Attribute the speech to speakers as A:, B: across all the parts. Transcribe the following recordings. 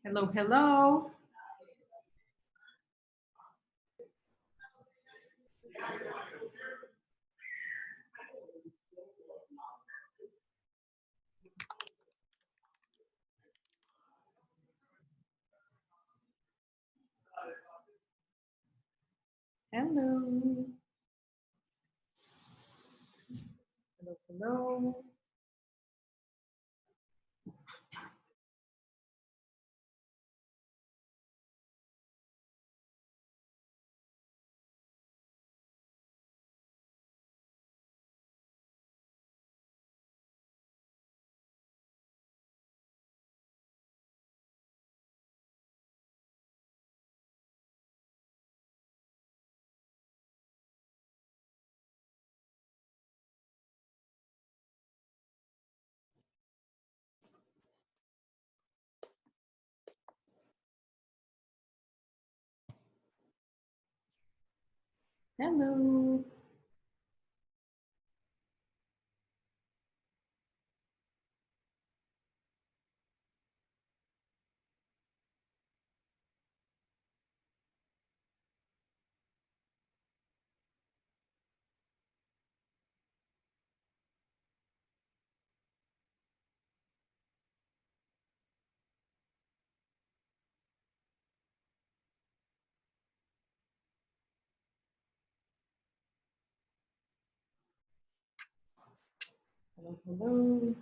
A: Hello, hello. Hello. Hello, hello. Hello. Hello, hello.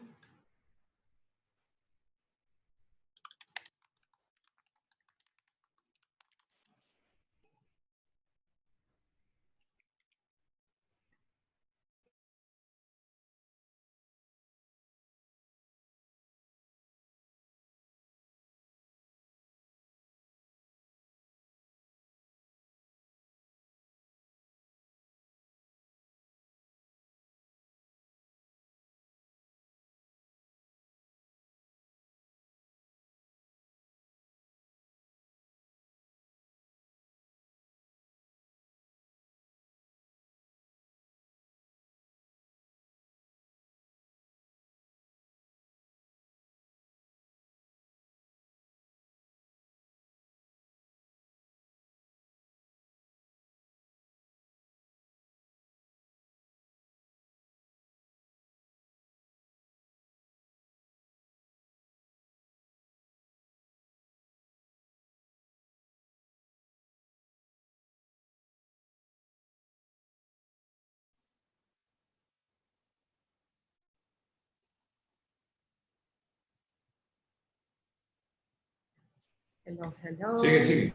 A: Hello, hello.
B: Sigue, sigue.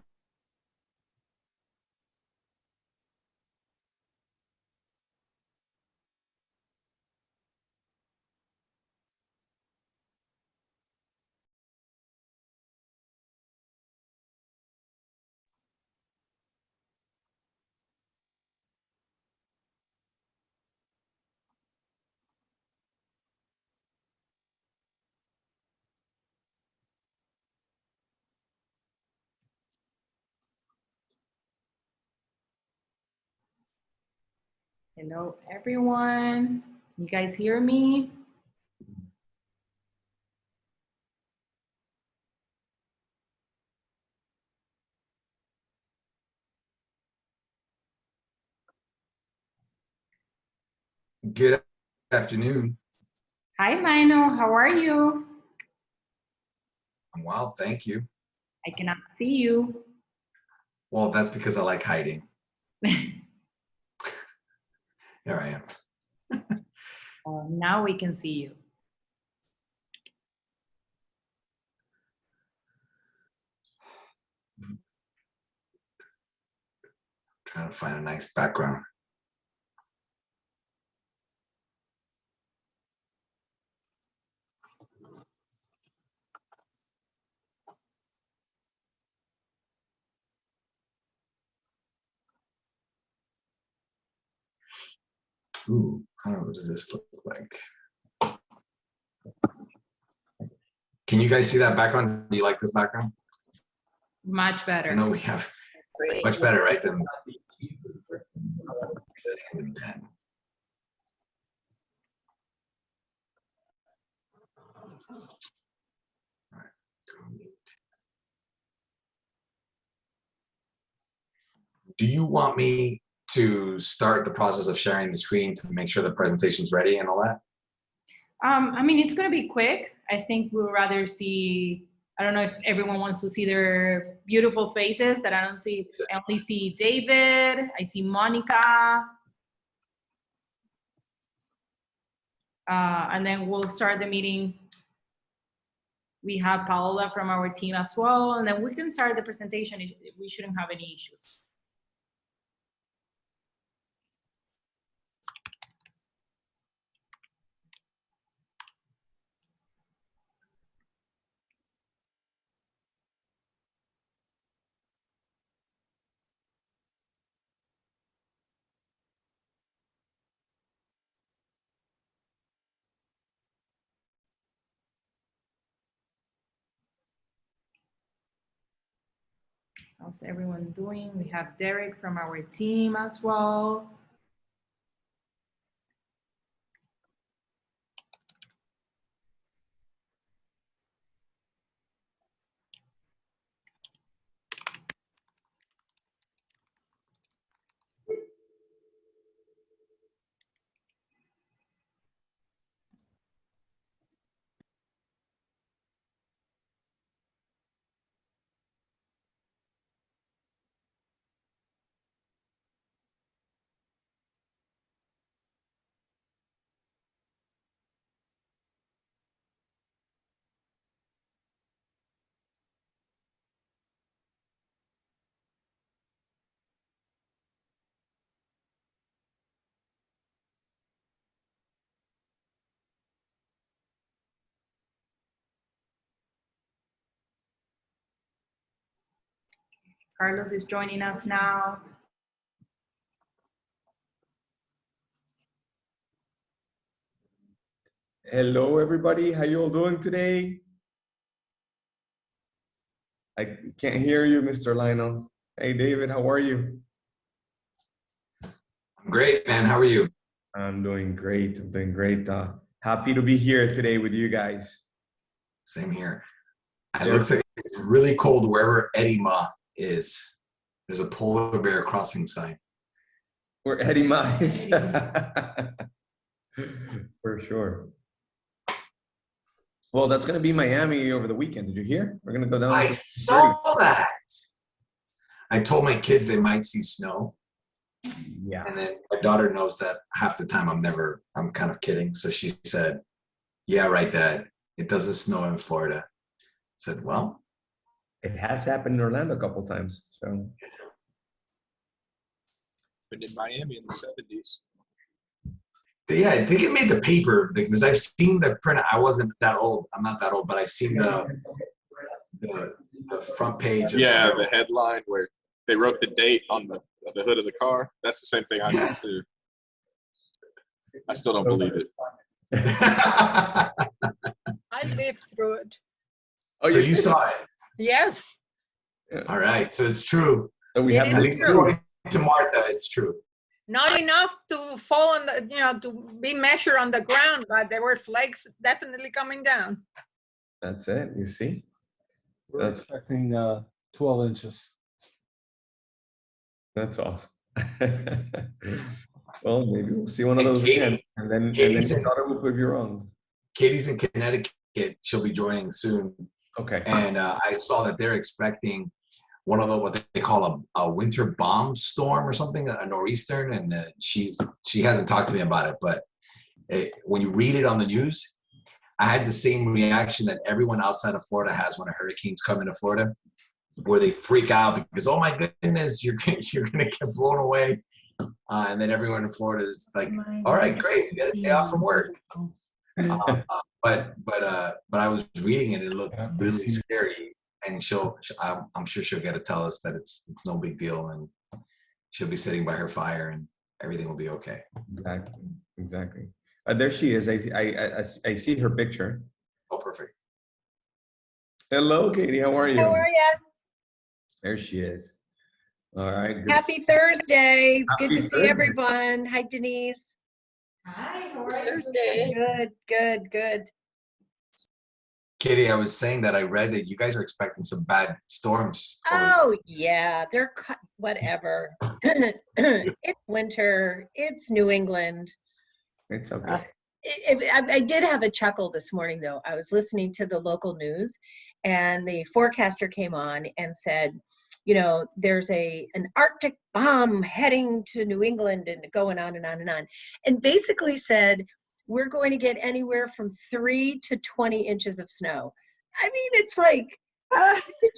A: Hello, everyone. You guys hear me?
B: Good afternoon.
A: Hi, Lionel. How are you?
B: I'm well, thank you.
A: I cannot see you.
B: Well, that's because I like hiding. Here I am.
A: Now we can see you.
B: Trying to find a nice background. Ooh, what does this look like? Can you guys see that background? Do you like this background?
A: Much better.
B: I know we have much better, right? Than you want me to start the process of sharing the screen to make sure the presentation's ready and all that?
A: I mean, it's going to be quick. I think we'll rather see, I don't know if everyone wants to see their beautiful faces that I don't see. I only see David. I see Monica. And then we'll start the meeting. We have Paola from our team as well. And then we can start the presentation. We shouldn't have any issues. How's everyone doing? We have Derek from our team as well. Carlos is joining us now.
C: Hello, everybody. How you all doing today? I can't hear you, Mr. Lionel. Hey, David, how are you?
B: I'm great, man. How are you?
C: I'm doing great. I'm doing great. Happy to be here today with you guys.
B: Same here. It looks like it's really cold wherever Eddie Ma is. There's a polar bear crossing sign.
C: Where Eddie Ma is. For sure. Well, that's going to be Miami over the weekend. Did you hear? We're going to go down.
B: I saw that. I told my kids they might see snow.
C: Yeah.
B: And then my daughter knows that half the time I'm kind of kidding. So she said, yeah, right, Dad. It doesn't snow in Florida. I said, well.
C: It has happened in Orlando a couple of times. So.
D: Been in Miami in the 70s.
B: Yeah, I think it made the paper because I've seen the print. I wasn't that old. I'm not that old, but I've seen the front page.
D: Yeah, the headline where they wrote the date on the hood of the car. That's the same thing I see too. I still don't believe it.
E: I lived through it.
C: Oh,
B: so you saw it?
E: Yes.
B: All right, so it's true.
C: So we have
E: It
B: At
E: is
B: least
E: true.
B: according to Martha, it's true.
E: Not enough to fall on the, to be measured on the ground, but there were flakes definitely coming down.
C: That's it. You see?
F: We're expecting 12 inches.
C: That's awesome. Well, maybe we'll see one of those
B: Katie-
C: again, and then
B: Katie's
C: you
B: in-
C: thought it would prove you wrong.
B: Katie's in Connecticut. She'll be joining soon.
C: Okay.
B: And I saw that they're expecting one of the what they call a winter bomb storm or something, a nor'easter, and she hasn't talked to me about it, but when you read it on the news, I had the same reaction that everyone outside of Florida has when a hurricane's come into Florida, where they freak out because, oh my goodness, you're gonna get blown away, and then everyone in Florida is like, all right, great, you get a day off from work. But I was reading it, it looked really scary. And I'm sure she'll get to tell us that it's no big deal, and she'll be sitting by her fire, and everything will be okay.
C: Exactly. There she is. I see her picture.
B: Oh, perfect.
C: Hello, Katie. How are you?
G: How are you?
C: There she is. All right. Good.
G: Happy Thursday. It's good
C: Happy
G: to see
C: Thursday.
G: everyone. Hi, Denise.
A: Hi, how are you?
G: Good, good, good.
B: Katie, I was saying that I read that you guys are expecting some bad storms.
G: Oh, yeah, they're whatever. It's winter. It's New England.
C: It's okay.
G: I did have a chuckle this morning, though. I was listening to the local news, and the forecaster came on and said, you know, there's an Arctic bomb heading to New England and going on and on and on. And basically said, we're going to get anywhere from 3 to 20 inches of snow. I mean, it's like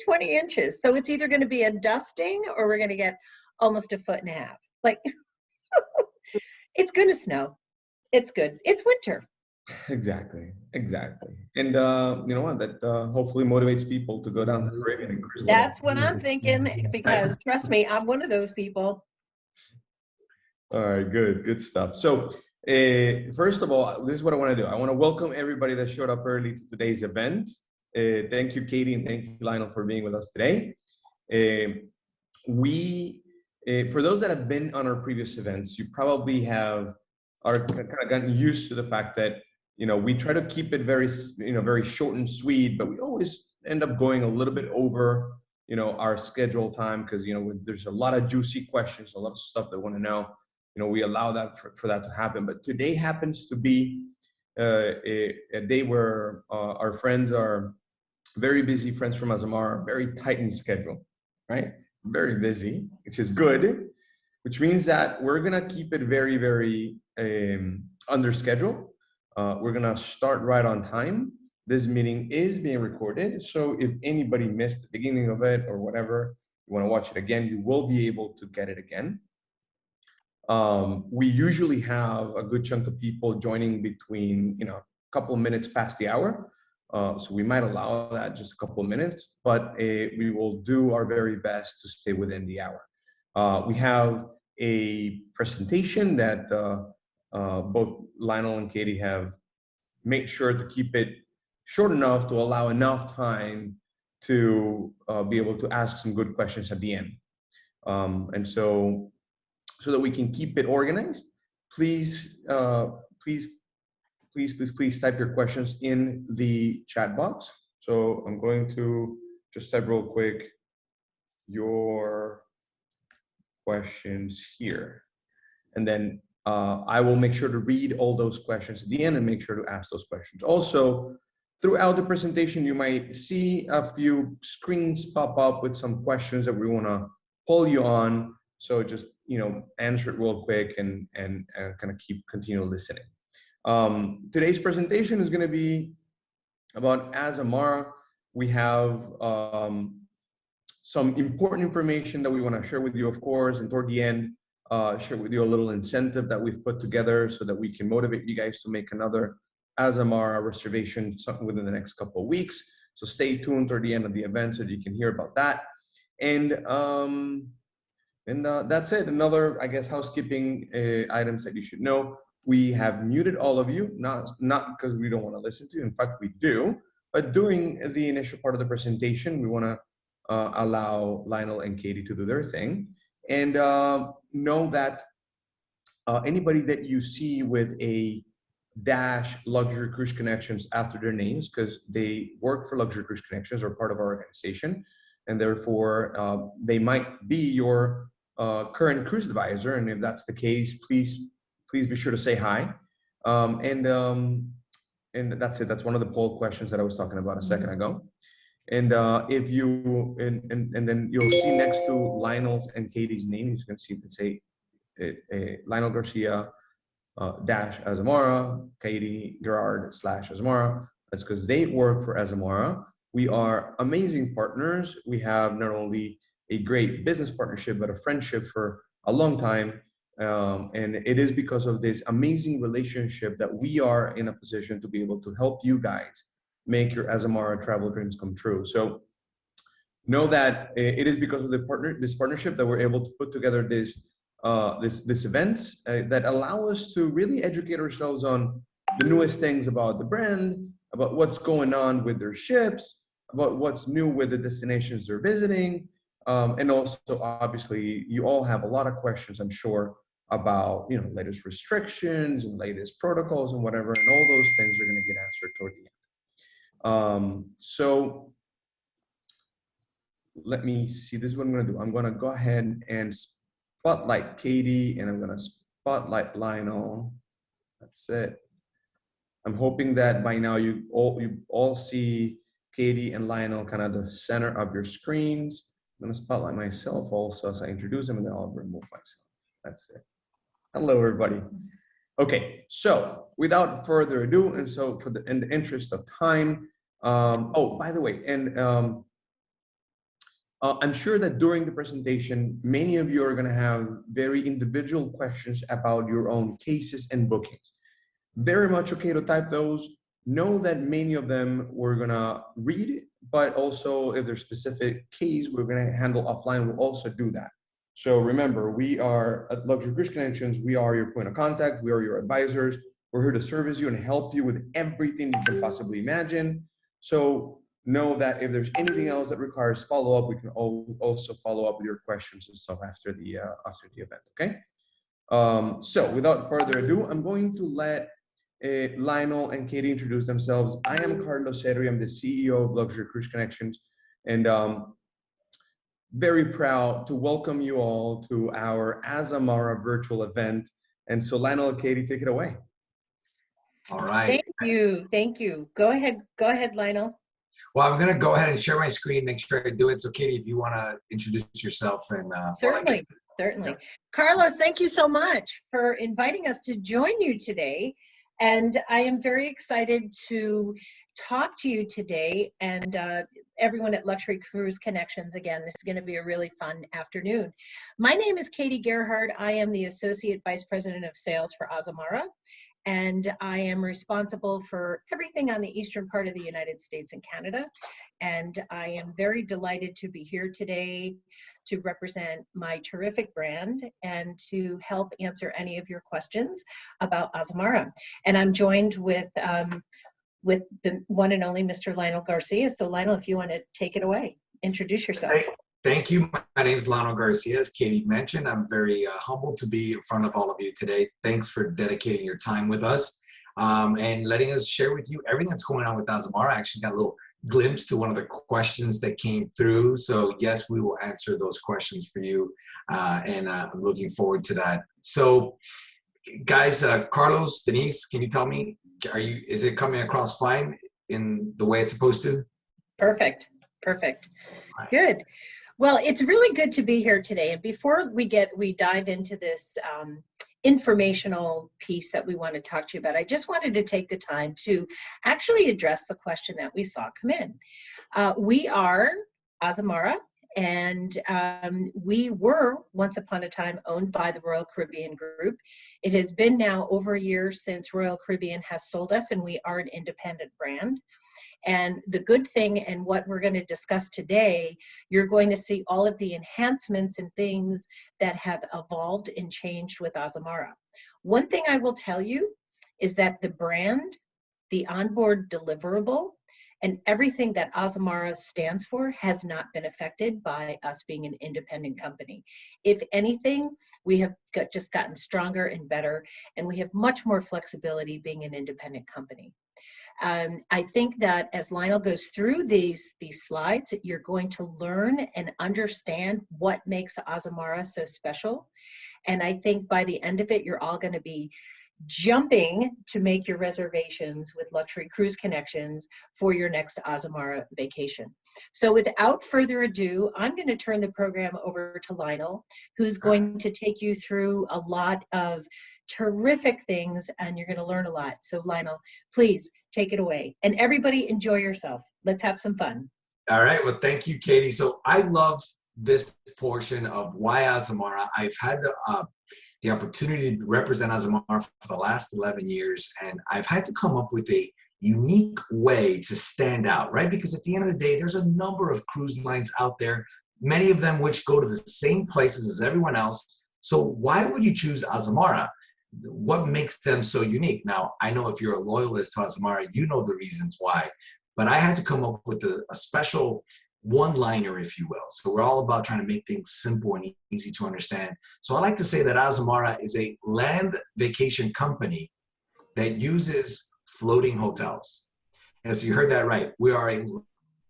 G: 20 inches. So it's either going to be a dusting or we're going to get almost 1.5 feet. Like, it's going to snow. It's good. It's winter.
C: Exactly. And you know what? That hopefully motivates people to go down to the Caribbean and cruise.
G: That's what I'm thinking, because trust me, I'm one of those people.
C: All right, good stuff. So first of all, this is what I want to do. I want to welcome everybody that showed up early to today's event. Thank you, Katie, and thank you, Lionel, for being with us today. For those that have been on our previous events, you probably are kind of gotten used to the fact that, you know, we try to keep it very short and sweet, but we always end up going a little bit over, you know, our scheduled time, because, you know, there's a lot of juicy questions, a lot of stuff they want to know. You know, we allow that for that to happen. But today happens to be a day where our friends are very busy, friends from Azamara, very tightened schedule, right? Very busy, which is good, which means that we're going to keep it very, very under schedule. We're going to start right on time. This meeting is being recorded. So if anybody missed the beginning of it or whatever, you want to watch it again, you will be able to get it again. We usually have a good chunk of people joining between, you know, a couple of minutes past the hour. So we might allow that just a couple of minutes, but we will do our very best to stay within the hour. We have a presentation that both Lionel and Katie have made sure to keep it short enough to allow enough time to be able to ask some good questions at the end. And so that we can keep it organized, please type your questions in the chat box. So I'm going to just type real quick your questions here. And then I will make sure to read all those questions at the end and make sure to ask those questions. Also, throughout the presentation, you might see a few screens pop up with some questions that we want to poll you on. So just, you know, answer it real quick and kind of continue listening. Today's presentation is going to be about Azamara. We have some important information that we want to share with you, of course, and toward the end, share with you a little incentive that we've put together so that we can motivate you guys to make another Azamara reservation within the next couple of weeks. So stay tuned toward the end of the event so that you can hear about that. And that's it. Another, I guess, housekeeping items that you should know. We have muted all of you, not because we don't want to listen to you. In fact, we do. But during the initial part of the presentation, we want to allow Lionel and Katie to do their thing. And know that anybody that you see with a dash Luxury Cruise Connections after their names, because they work for Luxury Cruise Connections or part of our organization, and therefore they might be your current cruise advisor. And if that's the case, please be sure to say hi. And that's it. That's one of the poll questions that I was talking about a second ago. And if you and then you'll see next to Lionel's and Katie's names, you can see it say Lionel Garcia dash Azamara, Katie Gerard / Azamara. That's because they work for Azamara. We are amazing partners. We have not only a great business partnership, but a friendship for a long time. And it is because of this amazing relationship that we are in a position to be able to help you guys make your Azamara travel dreams come true. So know that it is because of this partnership that we're able to put together this event that allow us to really educate ourselves on the newest things about the brand, about what's going on with their ships, about what's new with the destinations they're visiting. And also, obviously, you all have a lot of questions, I'm sure, about, you know, latest restrictions and latest protocols and whatever, and all those things are going to get answered toward the end. So let me see, this is what I'm gonna do. I'm gonna go ahead and spotlight Katie, and I'm gonna spotlight Lionel. That's it. I'm hoping that by now you all see Katie and Lionel kind of the center of your screens. I'm gonna spotlight myself also as I introduce them, and then I'll remove myself. That's it. Hello, everybody. Okay, so without further ado, and so in the interest of time, oh, by the way, and I'm sure that during the presentation, many of you are gonna have very individual questions about your own cases and bookings. Very much okay to type those. Know that many of them we're gonna read, but also if there's specific case we're gonna handle offline, we'll also do that. So remember, we are at Luxury Cruise Connections, we are your point of contact, we are your advisors. We're here to service you and help you with everything you can possibly imagine. So know that if there's anything else that requires follow-up, we can also follow up with your questions and stuff after the event, okay? So without further ado, I'm going to let Lionel and Katie introduce themselves. I am Carlos Serri, I'm the CEO of Luxury Cruise Connections, and very proud to welcome you all to our Azamara virtual event. And so Lionel and Katie, take it away.
B: All right.
G: Thank you. Go ahead, Lionel.
B: Well, I'm going to go ahead and share my screen, make sure I do it. So, Katie, if you want to introduce yourself and
G: certainly. Carlos, thank you so much for inviting us to join you today. And I am very excited to talk to you today and everyone at Luxury Cruise Connections. Again, this is going to be a really fun afternoon. My name is Katie Gerhard. I am the Associate Vice President of Sales for Azamara, and I am responsible for everything on the eastern part of the United States and Canada. And I am very delighted to be here today to represent my terrific brand and to help answer any of your questions about Azamara. And I'm joined with the one and only Mr. Lionel Garcia. So Lionel, if you want to take it away, introduce yourself.
B: Thank you. My name is Lionel Garcia. As Katie mentioned, I'm very humbled to be in front of all of you today. Thanks for dedicating your time with us and letting us share with you everything that's going on with Azamara. I actually got a little glimpse to one of the questions that came through. So yes, we will answer those questions for you. And I'm looking forward to that. So guys, Carlos, Denise, can you tell me, is it coming across fine in the way it's supposed to?
G: Perfect. Right. Good. Well, it's really good to be here today. And before we dive into this informational piece that we want to talk to you about, I just wanted to take the time to actually address the question that we saw come in. We are Azamara, and we were once upon a time owned by the Royal Caribbean Group. It has been now over a year since Royal Caribbean has sold us, and we are an independent brand. And the good thing, and what we're going to discuss today, you're going to see all of the enhancements and things that have evolved and changed with Azamara. One thing I will tell you is that the brand, the onboard deliverable, and everything that Azamara stands for has not been affected by us being an independent company. If anything, we have just gotten stronger and better, and we have much more flexibility being an independent company. I think that as Lionel goes through these slides, you're going to learn and understand what makes Azamara so special. And I think by the end of it, you're all going to be jumping to make your reservations with Luxury Cruise Connections for your next Azamara vacation. So without further ado, I'm going to turn the program over to Lionel, who's going to take you through a lot of terrific things, and you're going to learn a lot. So Lionel, please take it away. And everybody enjoy yourself. Let's have some fun.
B: All right. Well, thank you, Katie. So I love this portion of why Azamara. I've had the opportunity to represent Azamara for the last 11 years, and I've had to come up with a unique way to stand out, right? Because at the end of the day, there's a number of cruise lines out there, many of them which go to the same places as everyone else. So why would you choose Azamara? What makes them so unique? Now, I know if you're a loyalist to Azamara, you know the reasons why, but I had to come up with a special one-liner, if you will. So we're all about trying to make things simple and easy to understand. So I like to say that Azamara is a land vacation company that uses floating hotels. Yes, you heard that right. We are a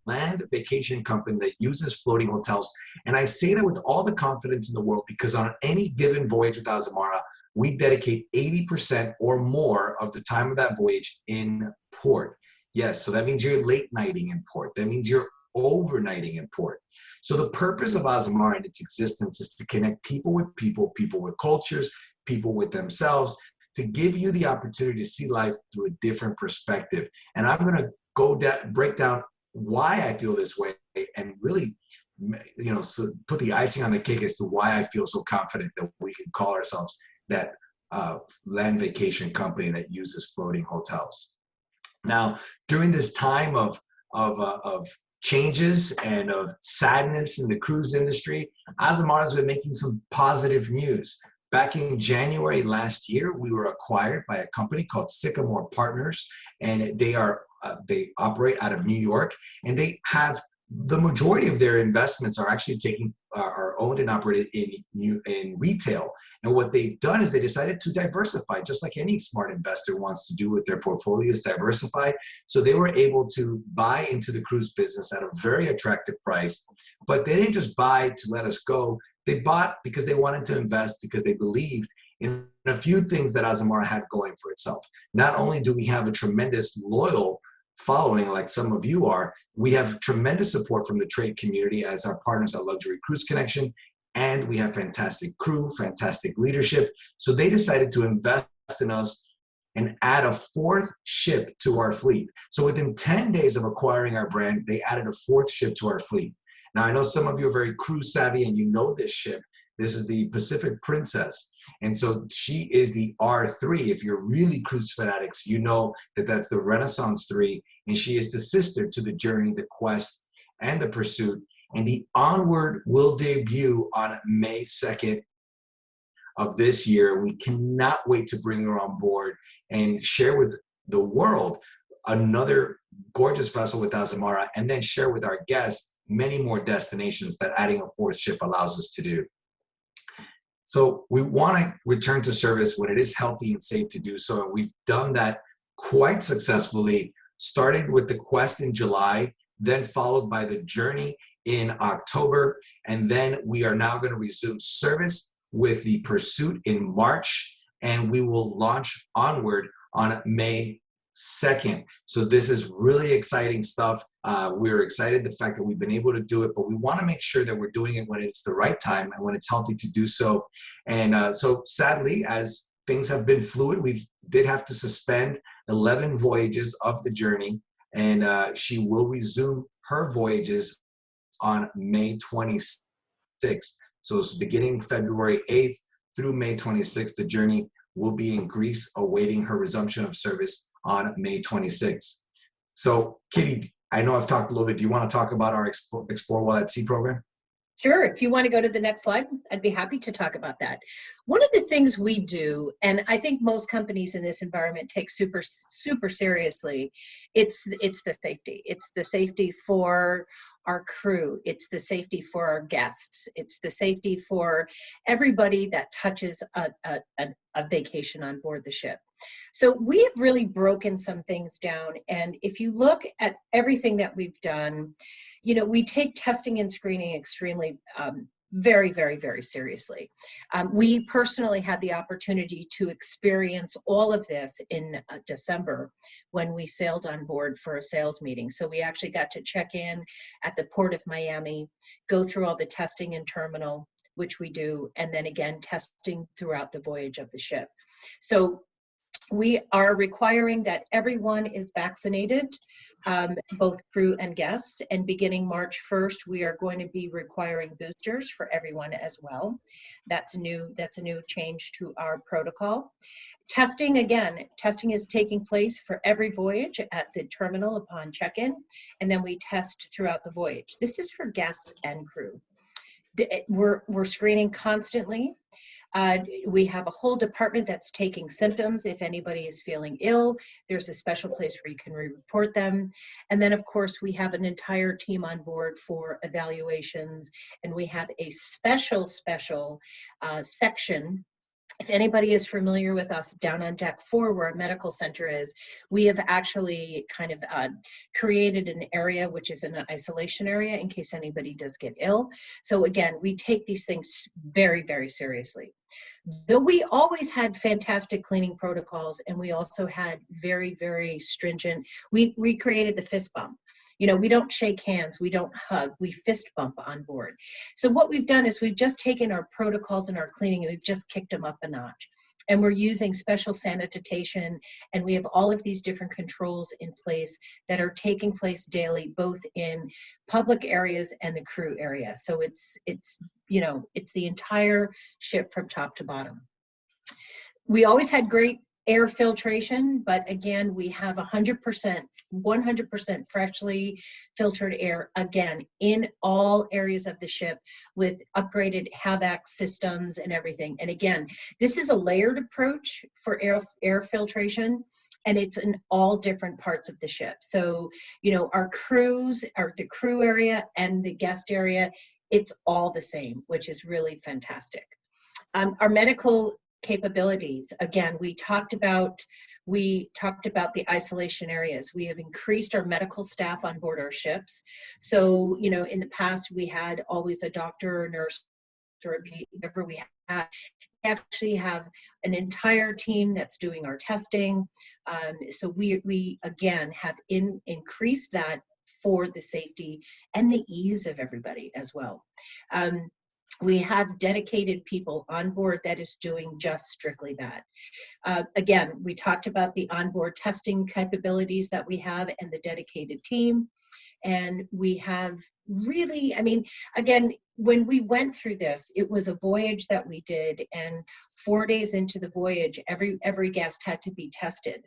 B: land vacation company that uses floating hotels. And I say that with all the confidence in the world because on any given voyage with Azamara, we dedicate 80% or more of the time of that voyage in port. Yes, so that means you're late nighting in port. That means you're overnighting in port. So the purpose of Azamara and its existence is to connect people with people, people with cultures, people with themselves, to give you the opportunity to see life through a different perspective. And I'm going to break down why I feel this way and really, so put the icing on the cake as to why I feel so confident that we can call ourselves that land vacation company that uses floating hotels. Now, during this time of changes and of sadness in the cruise industry, Azamara has been making some positive news. Back in January last year, we were acquired by a company called Sycamore Partners, and they operate out of New York, and they have the majority of their investments are actually are owned and operated in retail. And what they've done is they decided to diversify, just like any smart investor wants to do with their portfolios, diversify. So they were able to buy into the cruise business at a very attractive price, but they didn't just buy to let us go. They bought because they wanted to invest, because they believed in a few things that Azamara had going for itself. Not only do we have a tremendous loyal following like some of you are, we have tremendous support from the trade community as our partners at Luxury Cruise Connection, and we have fantastic crew, fantastic leadership. So they decided to invest in us and add a fourth ship to our fleet. So within 10 days of acquiring our brand, they added a fourth ship to our fleet. Now, I know some of you are very cruise savvy and you know this ship. This is the Pacific Princess. And so she is the R3. If you're really cruise fanatics, you know that that's the Renaissance 3. And she is the sister to the Journey, the Quest, and the Pursuit. And the Onward will debut on May 2nd of this year. We cannot wait to bring her on board and share with the world another gorgeous vessel with Azamara, and then share with our guests many more destinations that adding a fourth ship allows us to do. So we want to return to service when it is healthy and safe to do so. And we've done that quite successfully, started with the Quest in July, then followed by the Journey in October. And then we are now going to resume service with the Pursuit in March, and we will launch Onward on May 2nd. So this is really exciting stuff. We're excited the fact that we've been able to do it, but we want to make sure that we're doing it when it's the right time and when it's healthy to do so. And so sadly, as things have been fluid, we did have to suspend 11 voyages of the Journey, and she will resume her voyages on May 26th. So it's beginning February 8th through May 26th. The Journey will be in Greece awaiting her resumption of service on May 26th. So Kitty, I know I've talked a little bit. Do you want to talk about our Explore While at Sea program?
G: Sure. If you want to go to the next slide, I'd be happy to talk about that. One of the things we do, and I think most companies in this environment take super seriously, it's the safety. It's the safety for our crew. It's the safety for our guests. It's the safety for everybody that touches a vacation on board the ship. So we have really broken some things down. And if you look at everything that we've done, you know, we take testing and screening extremely, very, very, very seriously. We personally had the opportunity to experience all of this in December when we sailed on board for a sales meeting. So we actually got to check in at the Port of Miami, go through all the testing in terminal, which we do, and then again, testing throughout the voyage of the ship. So we are requiring that everyone is vaccinated, both crew and guests, and beginning March 1st, we are going to be requiring boosters for everyone as well. That's a new change to our protocol. Testing, again, testing is taking place for every voyage at the terminal upon check-in, and then we test throughout the voyage. This is for guests and crew. We're screening constantly. We have a whole department that's taking symptoms. If anybody is feeling ill, there's a special place where you can report them. And then, of course, we have an entire team on board for evaluations, and we have a special section If anybody is familiar with us down on deck 4, where our medical center is, we have actually kind of created an area which is an isolation area in case anybody does get ill. So again, we take these things very, very seriously. Though we always had fantastic cleaning protocols, and we also had very, very stringent, we created the fist bump. You know, we don't shake hands, we don't hug, we fist bump on board. So what we've done is we've just taken our protocols and our cleaning and we've just kicked them up a notch. And we're using special sanitation, and we have all of these different controls in place that are taking place daily, both in public areas and the crew area. So it's you know, it's the entire ship from top to bottom. We always had great air filtration, but again, we have 100% freshly filtered air, again, in all areas of the ship with upgraded HVAC systems and everything. And again, this is a layered approach for air filtration, and it's in all different parts of the ship. So, you know, our crews, the crew area and the guest area, it's all the same, which is really fantastic. Our medical capabilities, again, we talked about the isolation areas. We have increased our medical staff on board our ships. So, you know, in the past we had always a doctor or nurse or whatever we had. We actually have an entire team that's doing our testing. So we again have increased that for the safety and the ease of everybody as well. We have dedicated people on board that is doing just strictly that. Again, we talked about the onboard testing capabilities that we have and the dedicated team. And we have really, I mean, again, when we went through this, it was a voyage that we did, and 4 days into the voyage, every guest had to be tested.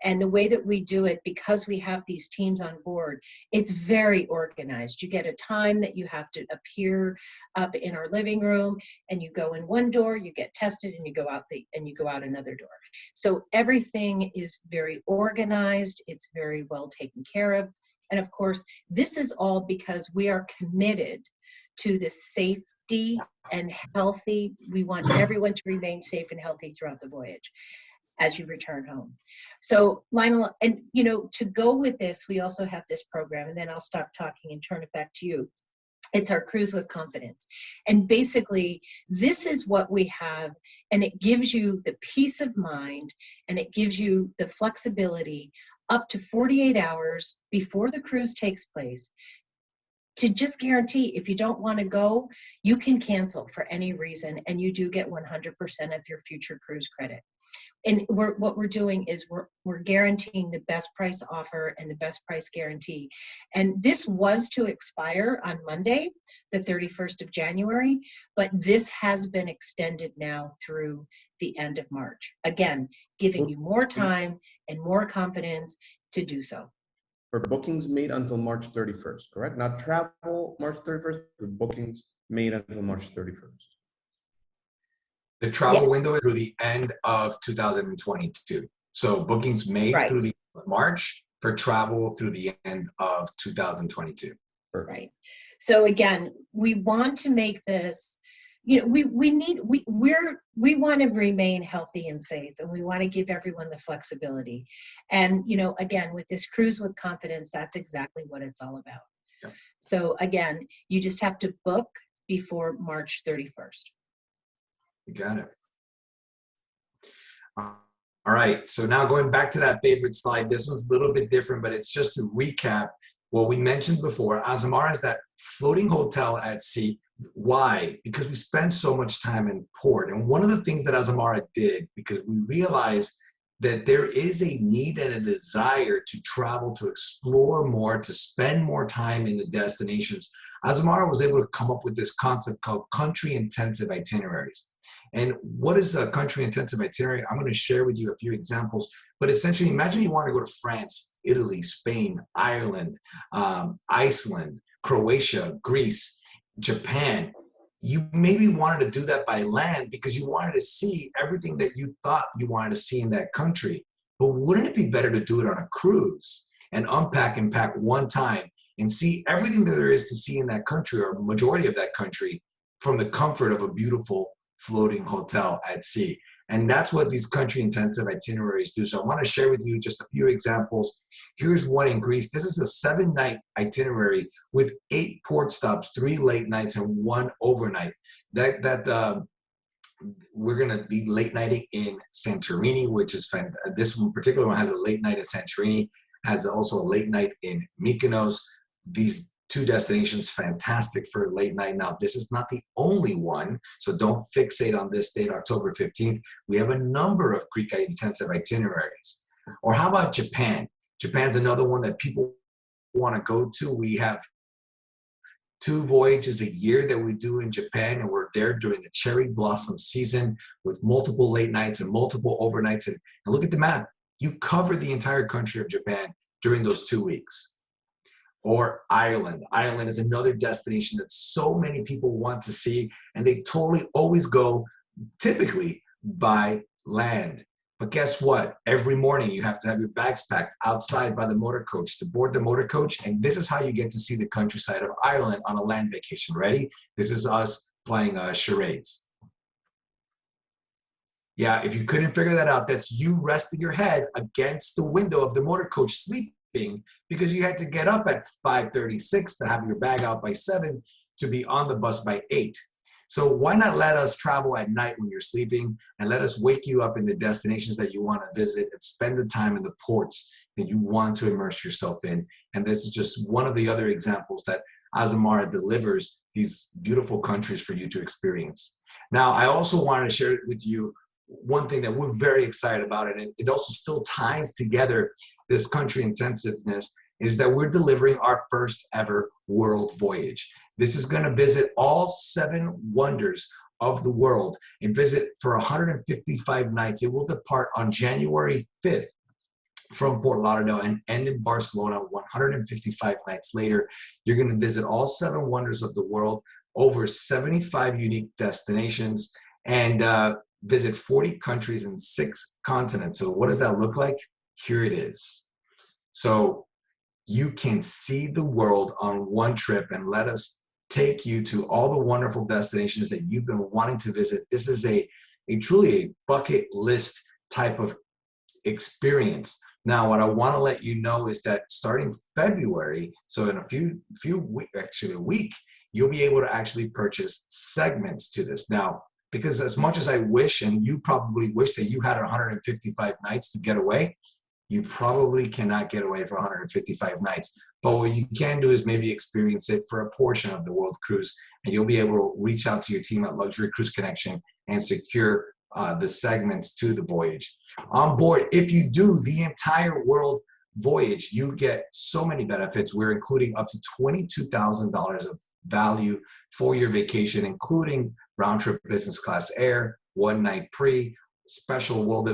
G: And the way that we do it, because we have these teams on board, it's very organized. You get a time that you have to appear up in our living room, and you go in one door, you get tested, and you go out another door. So everything is very organized. It's very well taken care of. And of course, this is all because we are committed to the safety and healthy. We want everyone to remain safe and healthy throughout the voyage as you return home. So Lionel, and you know, to go with this, we also have this program, and then I'll stop talking and turn it back to you. It's our Cruise with Confidence. And basically, this is what we have, and it gives you the peace of mind, and it gives you the flexibility up to 48 hours before the cruise takes place to just guarantee if you don't want to go, you can cancel for any reason, and you do get 100% of your future cruise credit. And what we're doing is we're guaranteeing the best price offer and the best price guarantee. And this was to expire on Monday, the 31st of January, but this has been extended now through the end of March. Again, giving you more time and more confidence to do so.
C: For bookings made until March 31st, correct? Not travel March 31st, but bookings made until March 31st.
B: The travel window is through the end of 2022. So bookings made through the end of March, for travel through the end of 2022.
C: Perfect.
G: Right. So again, we want to make this, you know, we want to remain healthy and safe, and we want to give everyone the flexibility. And, you know, again, with this Cruise with Confidence, that's exactly what it's all about.
B: Yeah.
G: So again, you just have to book before March 31st.
B: You got it. All right, so now going back to that favorite slide, this one's a little bit different, but it's just to recap what we mentioned before. Azamara is that floating hotel at sea. Why? Because we spend so much time in port. And one of the things that Azamara did, because we realized that there is a need and a desire to travel, to explore more, to spend more time in the destinations, Azamara was able to come up with this concept called country-intensive itineraries. And what is a country-intensive itinerary? I'm going to share with you a few examples. But essentially, imagine you want to go to France, Italy, Spain, Ireland, Iceland, Croatia, Greece, Japan. You maybe wanted to do that by land because you wanted to see everything that you thought you wanted to see in that country. But wouldn't it be better to do it on a cruise and unpack and pack one time and see everything that there is to see in that country, or majority of that country, from the comfort of a beautiful floating hotel at sea. And that's what these country intensive itineraries do. So I want to share with you just a few examples. Here's one in Greece. This is a 7-night itinerary with 8 port stops, 3 late nights, and 1 overnight. We're going to be late nighting in Santorini, which is this one particular one has a late night in Santorini, has also a late night in Mykonos. These 2 destinations, fantastic for late night. Now, this is not the only one, so don't fixate on this date, October 15th. We have a number of Greek intensive itineraries. Or how about Japan? Japan's another one that people want to go to. We have 2 voyages a year that we do in Japan, and we're there during the cherry blossom season with multiple late nights and multiple overnights. And look at the map. You cover the entire country of Japan during those 2 weeks. Or Ireland. Ireland is another destination that so many people want to see, and they totally always go typically by land. But guess what? Every morning you have to have your bags packed outside by the motor coach to board the motor coach, and this is how you get to see the countryside of Ireland on a land vacation. Ready? This is us playing charades. Yeah, if you couldn't figure that out, that's you resting your head against the window of the motor coach sleeping because you had to get up at 5:36 to have your bag out by 7 to be on the bus by 8. So why not let us travel at night when you're sleeping and let us wake you up in the destinations that you want to visit and spend the time in the ports that you want to immerse yourself in. And this is just one of the other examples that Azamara delivers these beautiful countries for you to experience. Now, I also wanted to share with you one thing that we're very excited about, and it also still ties together this country intensiveness, is that we're delivering our first ever world voyage. This is going to visit all 7 wonders of the world and visit for 155 nights. It will depart on January 5th from Fort Lauderdale and end in Barcelona 155 nights later. You're going to visit all 7 wonders of the world, over 75 unique destinations, and visit 40 countries and 6 continents. So what does that look like? Here it is. So you can see the world on one trip, and let us take you to all the wonderful destinations that you've been wanting to visit. This is a truly a bucket list type of experience. Now, what I want to let you know is that starting February, so in a week, you'll be able to actually purchase segments to this. Now, because as much as I wish, and you probably wish that you had 155 nights to get away, you probably cannot get away for 155 nights. But what you can do is maybe experience it for a portion of the world cruise, and you'll be able to reach out to your team at Luxury Cruise Connection and secure the segments to the voyage. On board, if you do the entire world voyage, you get so many benefits. We're including up to $22,000 of value for your vacation, including round-trip business class air, 1 night pre, special world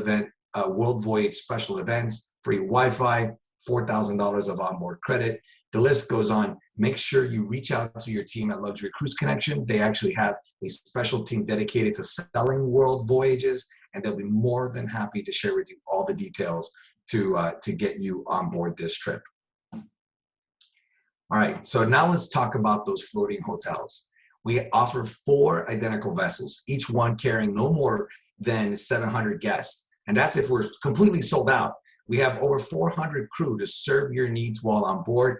B: voyage special events, free Wi-Fi, $4,000 of onboard credit. The list goes on. Make sure you reach out to your team at Luxury Cruise Connection. They actually have a special team dedicated to selling world voyages, and they'll be more than happy to share with you all the details to get you on board this trip. All right, so now let's talk about those floating hotels. We offer 4 identical vessels, each one carrying no more than 700 guests. And that's if we're completely sold out. We have over 400 crew to serve your needs while on board.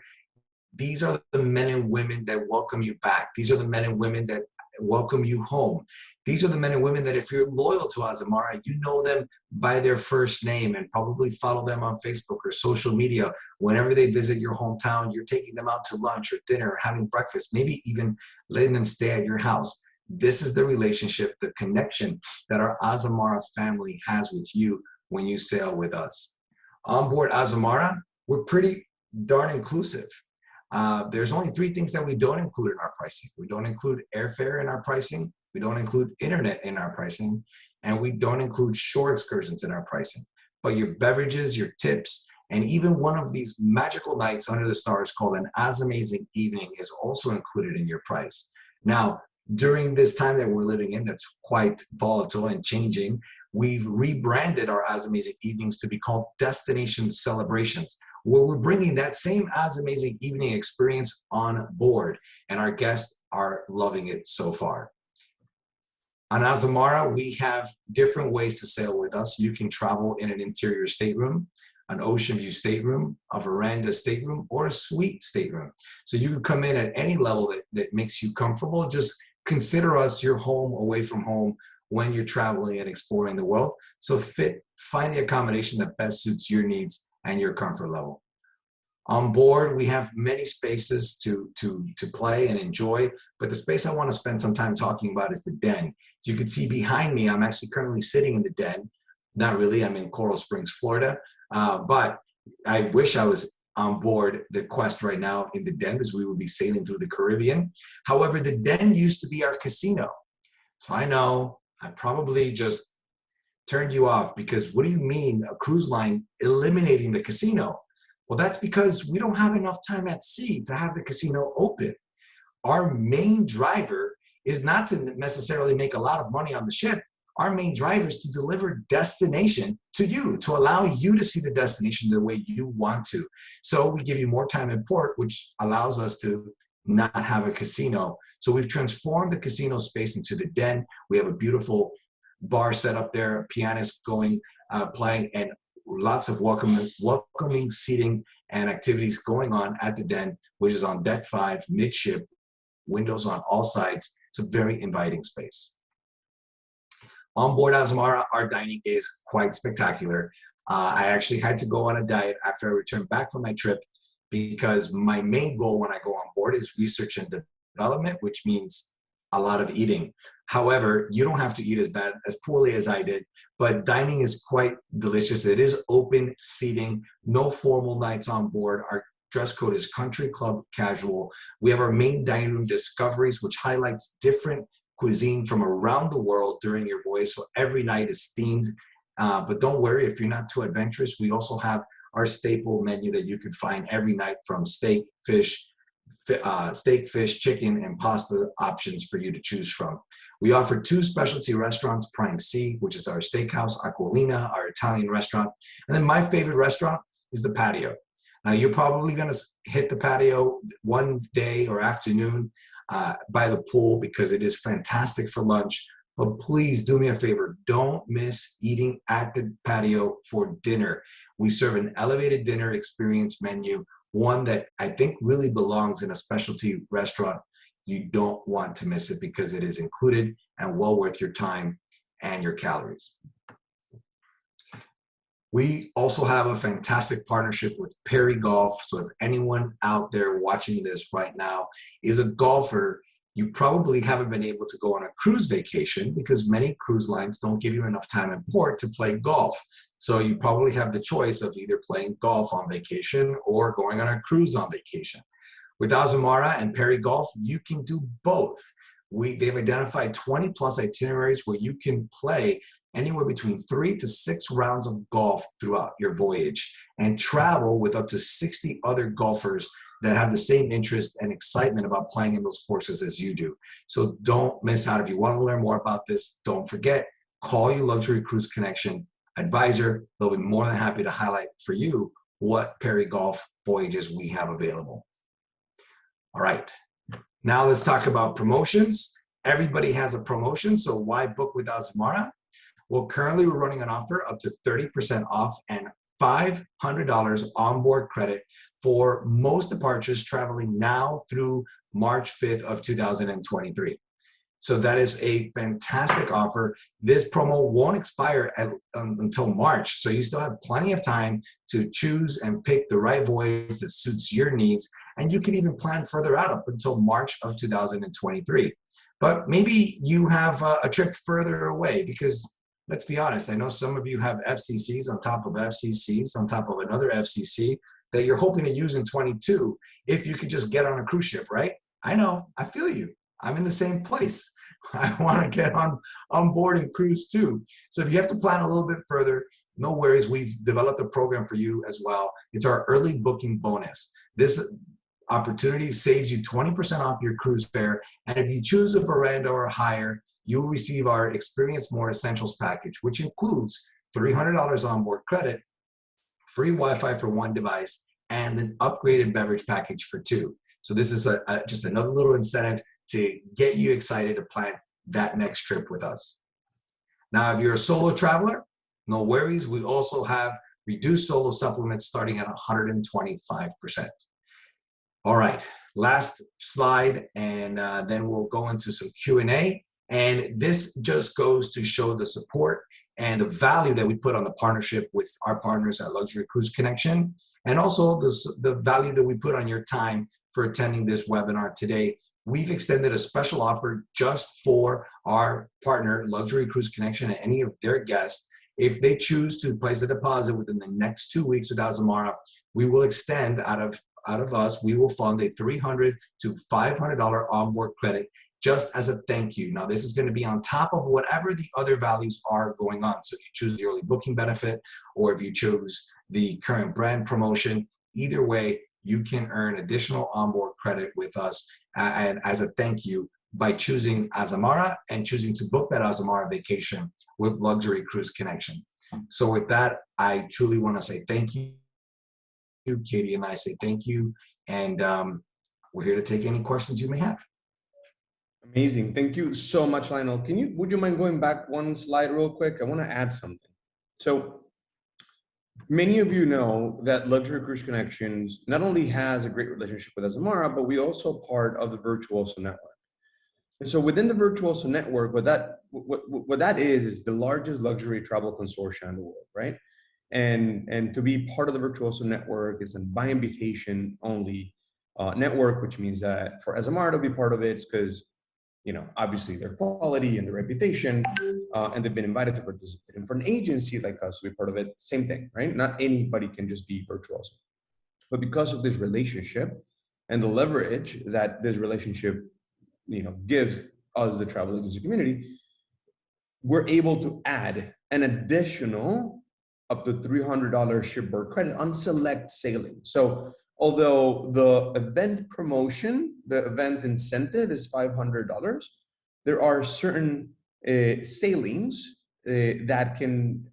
B: These are the men and women that welcome you back. These are the men and women that welcome you home. These are the men and women that if you're loyal to Azamara, you know them by their first name and probably follow them on Facebook or social media. Whenever they visit your hometown, you're taking them out to lunch or dinner or having breakfast, maybe even letting them stay at your house. This is the relationship, the connection that our Azamara family has with you when you sail with us. On board Azamara, we're pretty darn inclusive. There's only 3 things that we don't include in our pricing. We don't include airfare in our pricing, we don't include internet in our pricing, and we don't include shore excursions in our pricing. But your beverages, your tips, and even one of these magical nights under the stars called an Azamazing Evening is also included in your price. Now, during this time that we're living in that's quite volatile and changing, we've rebranded our Azamazing Evenings to be called Destination Celebrations, where we're bringing that same Azamazing Evening experience on board, and our guests are loving it so far. On Azamara, we have different ways to sail with us. You can travel in an interior stateroom, an ocean view stateroom, a veranda stateroom, or a suite stateroom. So you can come in at any level that makes you comfortable. Just consider us your home away from home when you're traveling and exploring the world. So find the accommodation that best suits your needs and your comfort level. On board, we have many spaces to play and enjoy, but the space I want to spend some time talking about is the den. So you can see behind me, I'm actually currently sitting in the den. Not really, I'm in Coral Springs, Florida, but I wish I was on board the Quest right now in the den, because we would be sailing through the Caribbean. However, the den used to be our casino. So I know I probably just turned you off, because what do you mean a cruise line eliminating the casino? Well, that's because we don't have enough time at sea to have the casino open. Our main driver is not to necessarily make a lot of money on the ship. Our main driver is to deliver destination to you, to allow you to see the destination the way you want to. So we give you more time in port, which allows us to not have a casino. So we've transformed the casino space into the den. We have a beautiful bar set up there, a pianist going, playing, and lots of welcoming seating and activities going on at the den, which is on deck 5, midship, windows on all sides. It's a very inviting space. On board Azamara, our dining is quite spectacular. I actually had to go on a diet after I returned back from my trip, because my main goal when I go on board is research and development, which means a lot of eating. However, you don't have to eat as poorly as I did, but dining is quite delicious. It is open seating, no formal nights on board. Our dress code is country club casual. We have our main dining room discoveries, which highlights different cuisine from around the world during your voyage. So every night is themed, but don't worry if you're not too adventurous. We also have our staple menu that you can find every night, from steak, fish, chicken, and pasta options for you to choose from. We offer 2 specialty restaurants, Prime C, which is our steakhouse, Aquilina, our Italian restaurant. And then my favorite restaurant is the patio. Now, you're probably going to hit the patio one day or afternoon by the pool, because it is fantastic for lunch. But please do me a favor, don't miss eating at the patio for dinner. We serve an elevated dinner experience menu, one that I think really belongs in a specialty restaurant. You don't want to miss it, because it is included and well worth your time and your calories. We also have a fantastic partnership with Perry Golf. So if anyone out there watching this right now is a golfer, you probably haven't been able to go on a cruise vacation, because many cruise lines don't give you enough time in port to play golf. So you probably have the choice of either playing golf on vacation or going on a cruise on vacation. With Azamara and Perry Golf, you can do both. They've identified 20 plus itineraries where you can play anywhere between 3 to 6 rounds of golf throughout your voyage, and travel with up to 60 other golfers that have the same interest and excitement about playing in those courses as you do. So don't miss out. If you want to learn more about this, don't forget, call your Luxury Cruise Connection advisor. They'll be more than happy to highlight for you what Perry Golf voyages we have available. All right, now let's talk about promotions. Everybody has a promotion, so why book with Azamara? Well, currently we're running an offer up to 30% off and $500 onboard credit for most departures traveling now through March 5th of 2023. So that is a fantastic offer. This promo won't expire until March, so you still have plenty of time to choose and pick the right voyage that suits your needs, and you can even plan further out up until March of 2023. But maybe you have a trip further away, because let's be honest, I know some of you have FCCs on top of FCCs on top of another FCC that you're hoping to use in 22 if you could just get on a cruise ship, right? I know, I feel you. I'm in the same place. I want to get on board and cruise too. So if you have to plan a little bit further, no worries. We've developed a program for you as well. It's our early booking bonus. This opportunity saves you 20% off your cruise fare. And if you choose a veranda or higher, you will receive our Experience More Essentials package, which includes $300 onboard credit, free Wi-Fi for 1 device, and an upgraded beverage package for 2. So this is just another little incentive to get you excited to plan that next trip with us. Now, if you're a solo traveler, no worries. We also have reduced solo supplements starting at 125%. All right, last slide, and then we'll go into some Q&A. And this just goes to show the support and the value that we put on the partnership with our partners at Luxury Cruise Connection, and also the value that we put on your time for attending this webinar today. We've extended a special offer just for our partner, Luxury Cruise Connection, and any of their guests. If they choose to place a deposit within the next 2 weeks with Azamara, we will extend out of us, we will fund a $300 to $500 onboard credit just as a thank you. Now, this is going to be on top of whatever the other values are going on. So if you choose the early booking benefit, or if you choose the current brand promotion, either way, you can earn additional onboard credit with us and as a thank you by choosing Azamara and choosing to book that Azamara vacation with Luxury Cruise Connection. So with that, I truly want to say thank you. Katie and I say thank you, and we're here to take any questions you may have.
C: Amazing. Thank you so much, Lionel. Would you mind going back one slide real quick? I want to add something. So many of you know that Luxury Cruise Connections not only has a great relationship with Azamara, but we also part of the Virtuoso Network. And so within the Virtuoso Network, what that is the largest luxury travel consortium in the world, right? And to be part of the Virtuoso Network is a by invitation only network, which means that for Azamara to be part of it, it's because, you know, obviously their quality and their reputation, and they've been invited to participate. And for an agency like us to be part of it, same thing, right? Not anybody can just be Virtuoso. But because of this relationship and the leverage that this relationship, you know, gives us, the travel agency community, we're able to add an additional up to $300 shipboard credit on select sailing. So although the event promotion, the event incentive is $500, there are certain sailings that can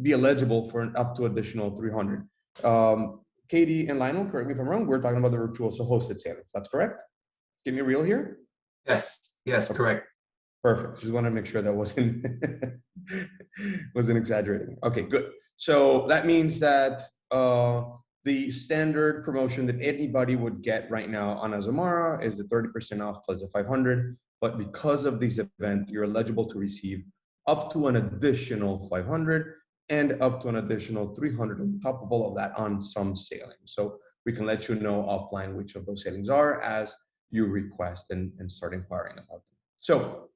C: be eligible for an up to additional $300. Katie and Lionel, correct me if I'm wrong, we're talking about the Virtuoso hosted sailings. That's correct? Get me real here?
B: Yes, yes,
C: Okay.
B: correct.
C: Perfect. Just wanted to make sure that wasn't exaggerating. Okay, good. So that means that the standard promotion that anybody would get right now on Azamara is the 30% off plus the 500. But because of this event, you're eligible to receive up to an additional 500 and up to an additional 300 on top of all of that on some sailings. So we can let you know offline which of those sailings are as you request and start inquiring about them. So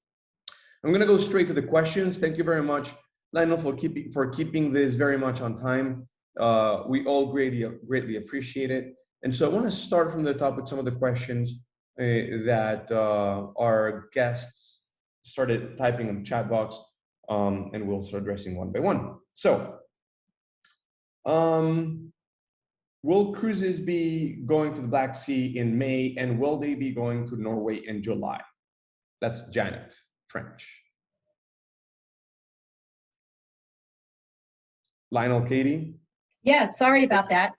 C: I'm going to go straight to the questions. Thank you very much, Lionel, for keeping this very much on time. We all greatly appreciate it. And so I want to start from the top with some of the questions that our guests started typing in the chat box, and we'll start addressing one by one. So, will cruises be going to the Black Sea in May, and will they be going to Norway in July? That's Janet French. Lionel, Katie?
G: Yeah, sorry about that.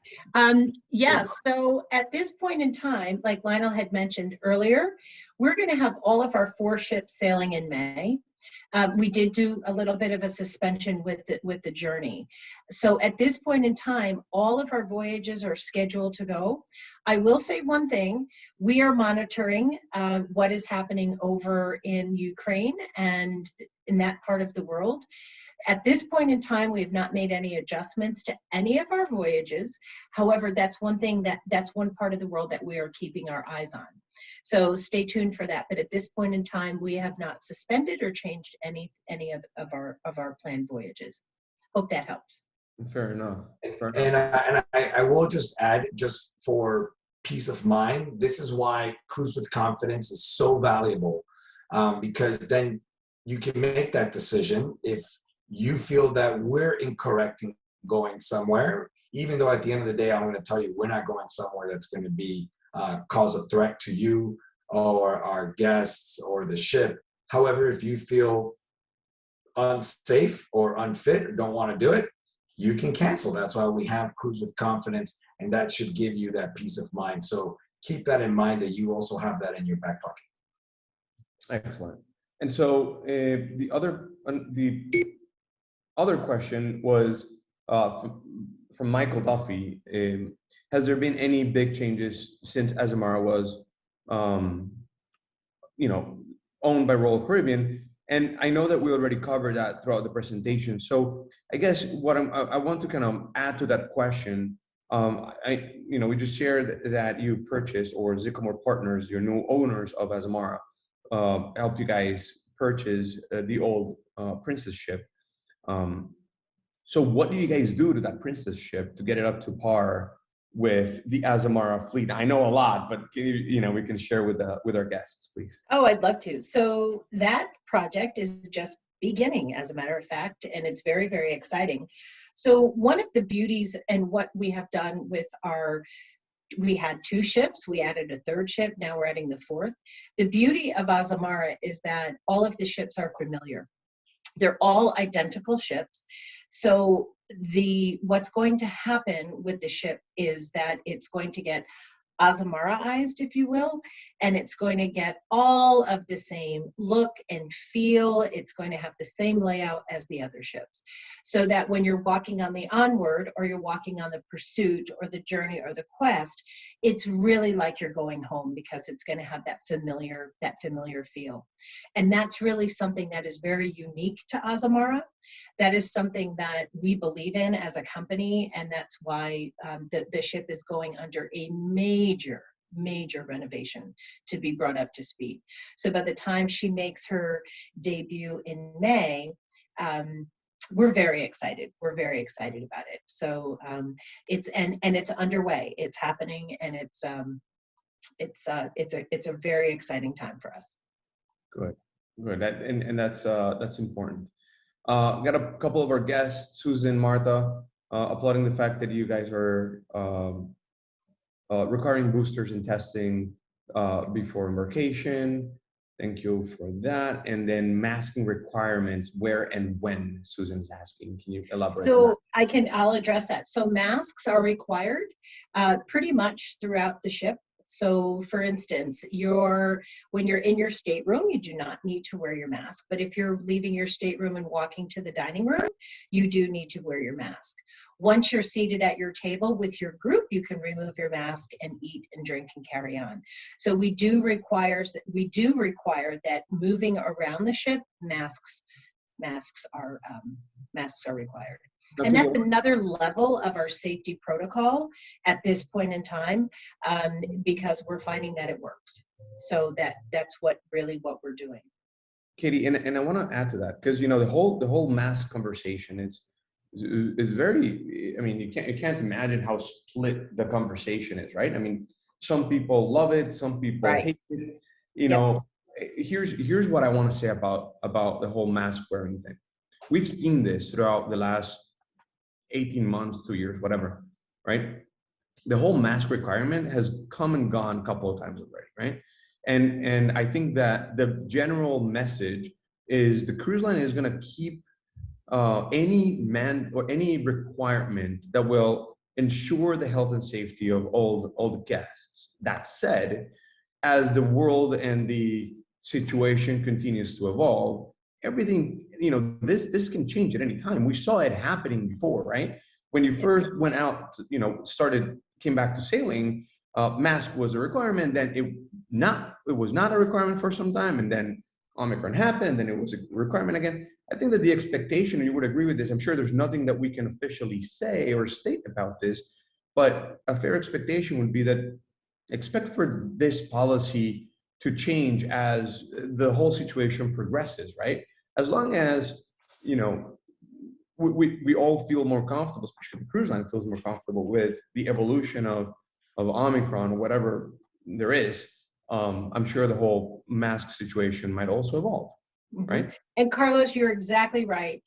G: Yes, so at this point in time, like Lionel had mentioned earlier, we're going to have all of our 4 ships sailing in May. We did do a little bit of a suspension with the journey. So at this point in time, all of our voyages are scheduled to go. I will say one thing, we are monitoring what is happening over in Ukraine and in that part of the world. At this point in time, we have not made any adjustments to any of our voyages. However, that's one part of the world that we are keeping our eyes on. So stay tuned for that. But at this point in time, we have not suspended or changed any of our planned voyages. Hope that helps.
C: Fair enough.
B: And I will just add, just for peace of mind, this is why Cruise with Confidence is so valuable, because then you can make that decision if you feel that we're incorrect in going somewhere, even though at the end of the day, I'm going to tell you we're not going somewhere that's going to be cause a threat to you or our guests or the ship. However, if you feel unsafe or unfit or don't want to do it, you can cancel. That's why we have Cruise with Confidence, and that should give you that peace of mind. So keep that in mind, that you also have that in your back pocket.
C: Excellent. And so the other question was from Michael Duffy. Has there been any big changes since Azamara was, owned by Royal Caribbean? And I know that we already covered that throughout the presentation. So I guess what I want to kind of add to that question. We just shared that you purchased, or Sycamore Partners, your new owners of Azamara, helped you guys purchase the old Princess ship. So what do you guys do to that Princess ship to get it up to par with the Azamara fleet? I know a lot, but we can share with our guests, please.
G: Oh, I'd love to. So that project is just beginning, as a matter of fact, and it's very, very exciting. So one of the beauties and what we have done with we had 2 ships, we added a 3rd ship, now we're adding the 4th. The beauty of Azamara is that all of the ships are familiar. They're all identical ships. So what's going to happen with the ship is that it's going to get Azamara-ized, if you will, and it's going to get all of the same look and feel. It's going to have the same layout as the other ships, so that when you're walking on the Onward, or you're walking on the Pursuit, or the Journey, or the Quest, it's really like you're going home, because it's going to have that familiar feel. And that's really something that is very unique to Azamara. That is something that we believe in as a company, and that's why the ship is going under a major renovation to be brought up to speed. So by the time she makes her debut in May, we're very excited. We're very excited about it. So it's underway. It's happening, and it's a very exciting time for us.
C: Good. And that's important. Got a couple of our guests, Susan, Martha, applauding the fact that you guys are requiring boosters and testing before embarkation. Thank you for that. And then masking requirements, where and when, Susan's asking. Can you elaborate on that?
G: I'll address that. So masks are required pretty much throughout the ship. So for instance, when you're in your stateroom, you do not need to wear your mask. But if you're leaving your stateroom and walking to the dining room, you do need to wear your mask. Once you're seated at your table with your group, you can remove your mask and eat and drink and carry on. So we do require that moving around the ship, masks are required. And that's another level of our safety protocol at this point in time, because we're finding that it works. So that's what we're doing.
C: Katie, and I want to add to that, because the whole mask conversation is very. I mean, you can't imagine how split the conversation is, right? I mean, some people love it, some people hate it. Here's what I want to say about the whole mask wearing thing. We've seen this throughout the last 18 months, 2 years, whatever, right? The whole mask requirement has come and gone a couple of times already, right? And I think that the general message is the cruise line is going to keep any requirement that will ensure the health and safety of all the guests. That said, as the world and the situation continues to evolve, everything, this can change at any time. We saw it happening before, right? When you first went out, came back to sailing, mask was a requirement, then it was not a requirement for some time, and then Omicron happened, and then it was a requirement again. I think that the expectation, and you would agree with this, I'm sure there's nothing that we can officially say or state about this, but a fair expectation would be that expect for this policy to change as the whole situation progresses, right? As long as, we all feel more comfortable, especially the cruise line feels more comfortable with the evolution of Omicron or whatever there is, I'm sure the whole mask situation might also evolve, right?
G: And Carlos, you're exactly right.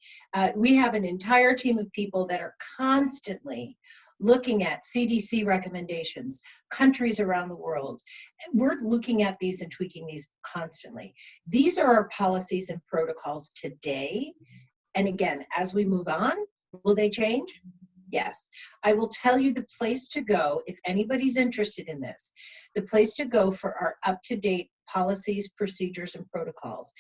G: We have an entire team of people that are constantly looking at CDC recommendations, countries around the world. We're looking at these and tweaking these constantly. These are our policies and protocols today. And again, as we move on, will they change? Yes. I will tell you the place to go, if anybody's interested in this, the place to go for our up-to-date policies, procedures, and protocols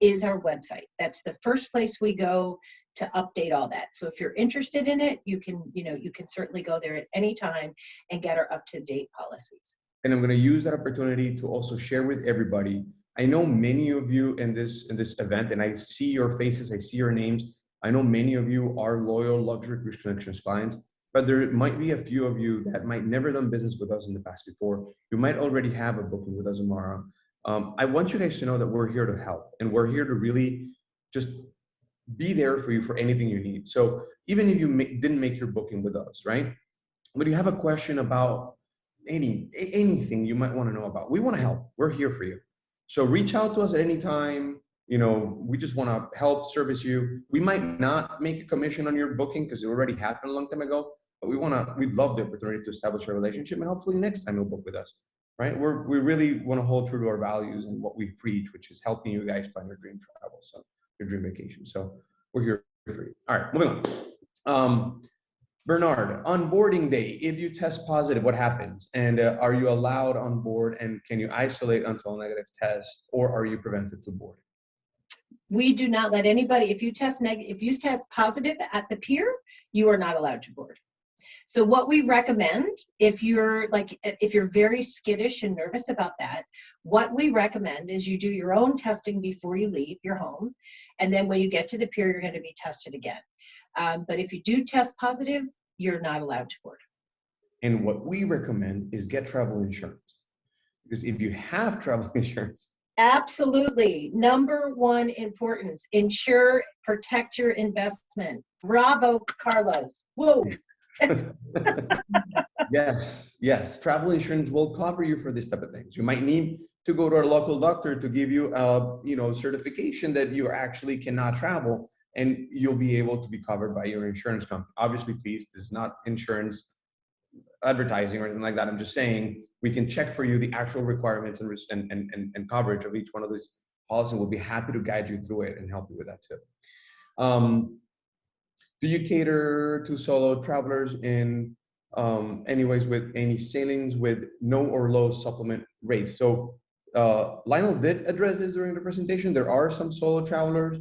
G: is our website. That's the first place we go to update all that. So if you're interested in it, you can certainly go there at any time and get our up-to-date policies.
C: And I'm going to use that opportunity to also share with everybody. I know many of you in this event, and I see your faces, I see your names. I know many of you are loyal Luxury Cruise Connections clients, but there might be a few of you that might never done business with us in the past before. You might already have a booking with Azamara. I want you guys to know that we're here to help, and we're here to really just be there for you for anything you need. So even if you didn't make your booking with us, right? But you have a question about anything you might want to know about, we want to help. We're here for you. So reach out to us at any time. You know, we just want to help service you. We might not make a commission on your booking because it already happened a long time ago, but we'd love the opportunity to establish a relationship, and hopefully next time you'll book with us, right? We really want to hold true to our values and what we preach, which is helping you guys plan your dream travel, so your dream vacation. So we're here for you. All right, moving on. Bernard, on boarding day, if you test positive, what happens? And are you allowed on board, and can you isolate until a negative test, or are you prevented to board?
G: We do not let anybody, if you test positive at the pier, you are not allowed to board. So what we recommend, if you're very skittish and nervous about that, what we recommend is you do your own testing before you leave your home. And then when you get to the pier, you're going to be tested again. But if you do test positive, you're not allowed to board.
C: And what we recommend is get travel insurance. Because if you have travel insurance.
G: Absolutely. Number one importance, insure, protect your investment. Bravo, Carlos. Whoa.
C: Yes. Travel insurance will cover you for this type of things. You might need to go to a local doctor to give you a certification that you actually cannot travel, and you'll be able to be covered by your insurance company. Obviously, please, this is not insurance advertising or anything like that. I'm just saying we can check for you the actual requirements and coverage of each one of these policies, and we'll be happy to guide you through it and help you with that too. Do you cater to solo travelers in anyways with any sailings with no or low supplement rates? So Lionel did address this during the presentation. There are some solo travelers.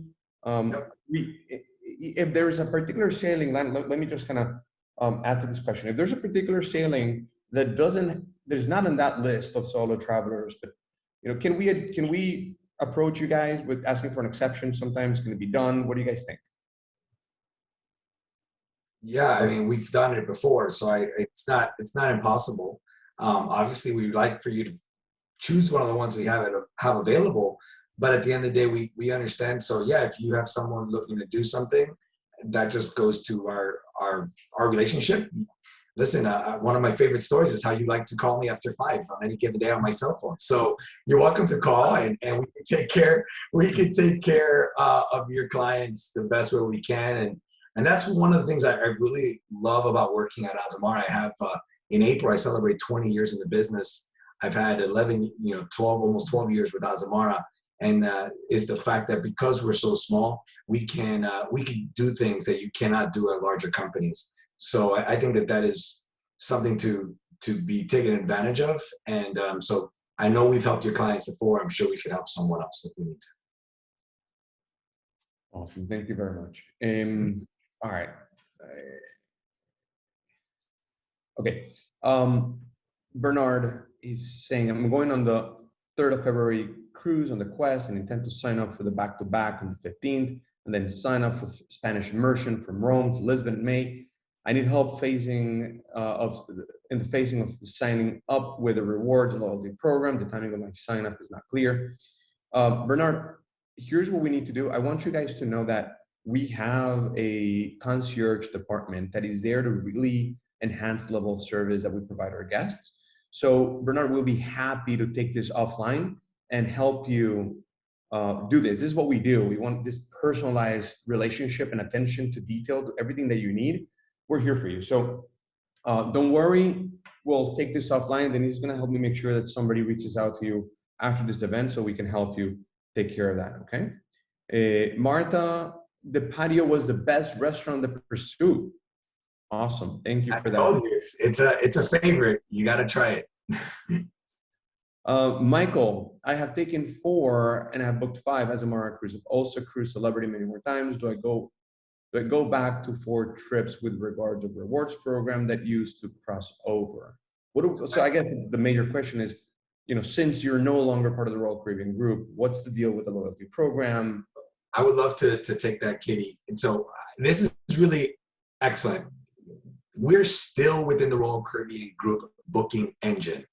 C: If there is a particular sailing, let me just kind of add to this question. If there's a particular sailing that there's not on that list of solo travelers, but can we approach you guys with asking for an exception? Sometimes can it be done? What do you guys think?
B: Yeah, I mean, we've done it before, so it's not impossible. Obviously, we'd like for you to choose one of the ones we have available, but at the end of the day, we understand. So yeah, if you have someone looking to do something, that just goes to our relationship. Listen, one of my favorite stories is how you like to call me after 5 on any given day on my cell phone. So you're welcome to call, and we can take care. We can take care of your clients the best way we can, and that's one of the things I really love about working at Azamara. I have in April I celebrate 20 years in the business. I've had almost 12 years with Azamara, and is the fact that because we're so small, we can do things that you cannot do at larger companies. So I think that is something to be taken advantage of. And so I know we've helped your clients before. I'm sure we could help someone else if we need to.
C: Awesome. Thank you very much. All right. Okay. Bernard is saying, I'm going on the 3rd of February cruise on the Quest and intend to sign up for the back-to-back on the 15th, and then sign up for Spanish immersion from Rome to Lisbon in May. I need help in the phasing of signing up with a rewards loyalty program. The timing of my sign up is not clear. Bernard, here's what we need to do. I want you guys to know that we have a concierge department that is there to really enhance the level of service that we provide our guests. So Bernard will be happy to take this offline and help you do this. This is what we do. We want this personalized relationship and attention to detail to everything that you need. We're here for you. So don't worry, we'll take this offline. Then he's gonna help me make sure that somebody reaches out to you after this event so we can help you take care of that, okay? Martha, the patio was the best restaurant in the pursuit. Awesome, thank you for that.
B: I told you, it's a favorite. You gotta try it.
C: Michael, I have taken 4 and I have booked 5 Azamara cruises. I've also cruised Celebrity many more times. Do I go back to 4 trips with regard to rewards program that used to cross over? So I guess the major question is, since you're no longer part of the Royal Caribbean group, what's the deal with the loyalty program?
B: I would love to take that, Katie. And so this is really excellent. We're still within the Royal Caribbean group booking engine.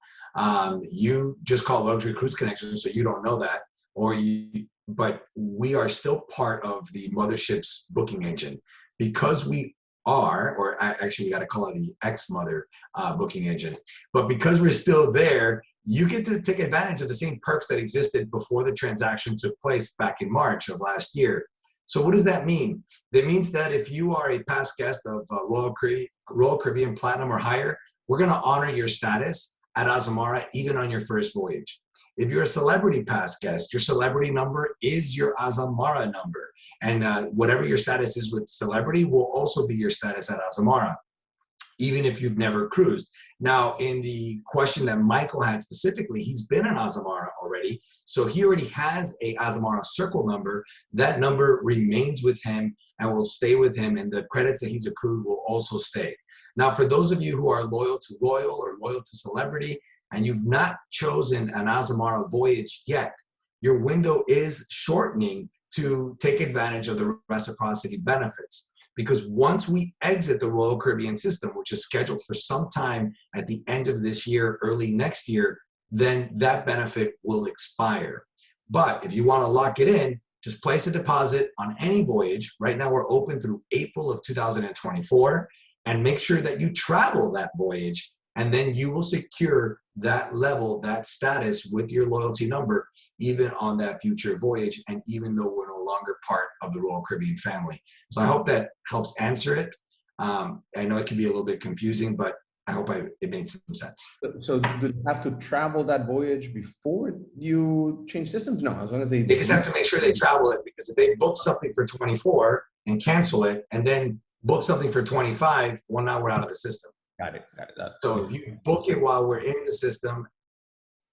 B: You just call Luxury Cruise Connections, so you don't know that, but we are still part of the mothership's booking engine because we are, or actually we got to call it the ex-mother booking engine. But because we're still there, you get to take advantage of the same perks that existed before the transaction took place back in March of last year. So what does that mean? That means that if you are a past guest of Royal Caribbean Platinum or higher, we're going to honor your status at Azamara even on your first voyage. If you're a celebrity pass guest, your celebrity number is your Azamara number. And whatever your status is with celebrity will also be your status at Azamara, even if you've never cruised. Now, in the question that Michael had specifically, he's been in Azamara already, so he already has a Azamara Circle number. That number remains with him and will stay with him, and the credits that he's accrued will also stay. Now, for those of you who are loyal to Royal or loyal to Celebrity, and you've not chosen an Azamara voyage yet, your window is shortening to take advantage of the reciprocity benefits. Because once we exit the Royal Caribbean system, which is scheduled for some time at the end of this year, early next year, then that benefit will expire. But if you want to lock it in, just place a deposit on any voyage. Right now we're open through April of 2024, and make sure that you travel that voyage, and then you will secure that level, that status with your loyalty number, even on that future voyage, and even though we're no longer part of the Royal Caribbean family. So I hope that helps answer it. I know it can be a little bit confusing, but I hope it made some sense.
C: So do you have to travel that voyage before you change systems? No, as long as they
B: just have to make sure they travel it, because if they book something for 24 and cancel it, and then book something for 25, well, now we're out of the system.
C: Got it.
B: So if you book it while we're in the system,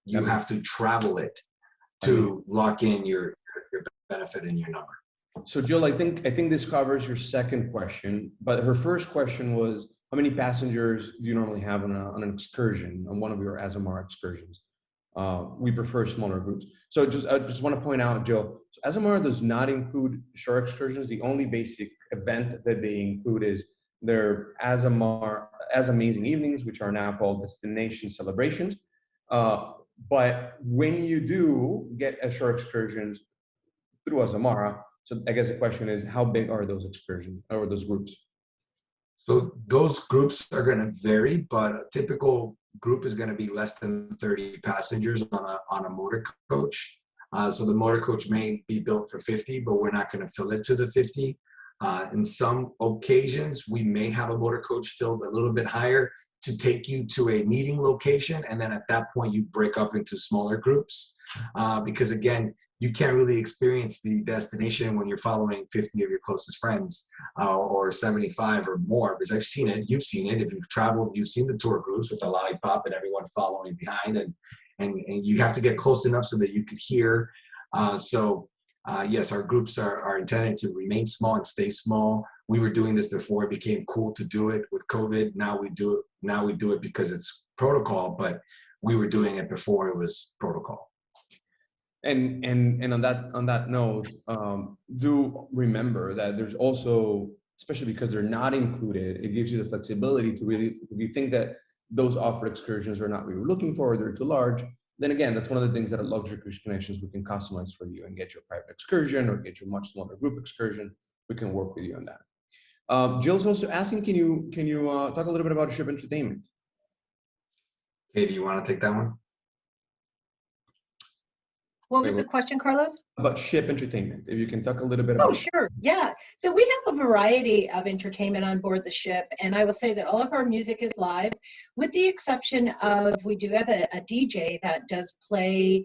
B: you have to travel it to lock in your benefit and your number.
C: So Jill, I think this covers your second question, but her first question was, how many passengers do you normally have on an excursion, on one of your Azamara excursions? We prefer smaller groups. So I just want to point out, Jill, so Azamara does not include shore excursions. The only basic event that they include is their Azamara As Amazing Evenings, which are now called Destination Celebrations. But when you do get shore excursions through Azamara, so I guess the question is, how big are those excursions or those groups?
B: So those groups are going to vary, but a typical group is going to be less than 30 passengers on a motor coach. So the motor coach may be built for 50, but we're not going to fill it to the 50. In some occasions, we may have a motor coach filled a little bit higher to take you to a meeting location. And then at that point, you break up into smaller groups. Because again, you can't really experience the destination when you're following 50 of your closest friends or 75 or more, because I've seen it, you've seen it. If you've traveled, you've seen the tour groups with the lollipop and everyone following behind, and you have to get close enough so that you could hear. Yes, our groups are intended to remain small and stay small. We were doing this before it became cool to do it with COVID. Now we do it because it's protocol, but we were doing it before it was protocol.
C: And on that note, do remember that there's also, especially because they're not included, it gives you the flexibility to really, if you think that those offered excursions are not what you're looking for, or they're too large, then again, that's one of the things that at Luxury Cruise Connections we can customize for you and get you a private excursion or get you a much smaller group excursion. We can work with you on that. Jill's also asking, can you talk a little bit about ship entertainment?
B: Katie, you want to take that one?
G: What was the question, Carlos?
C: About ship entertainment. If you can talk a little bit about.
G: Oh, sure. Yeah. So we have a variety of entertainment on board the ship. And I will say that all of our music is live, with the exception of we do have a DJ that does play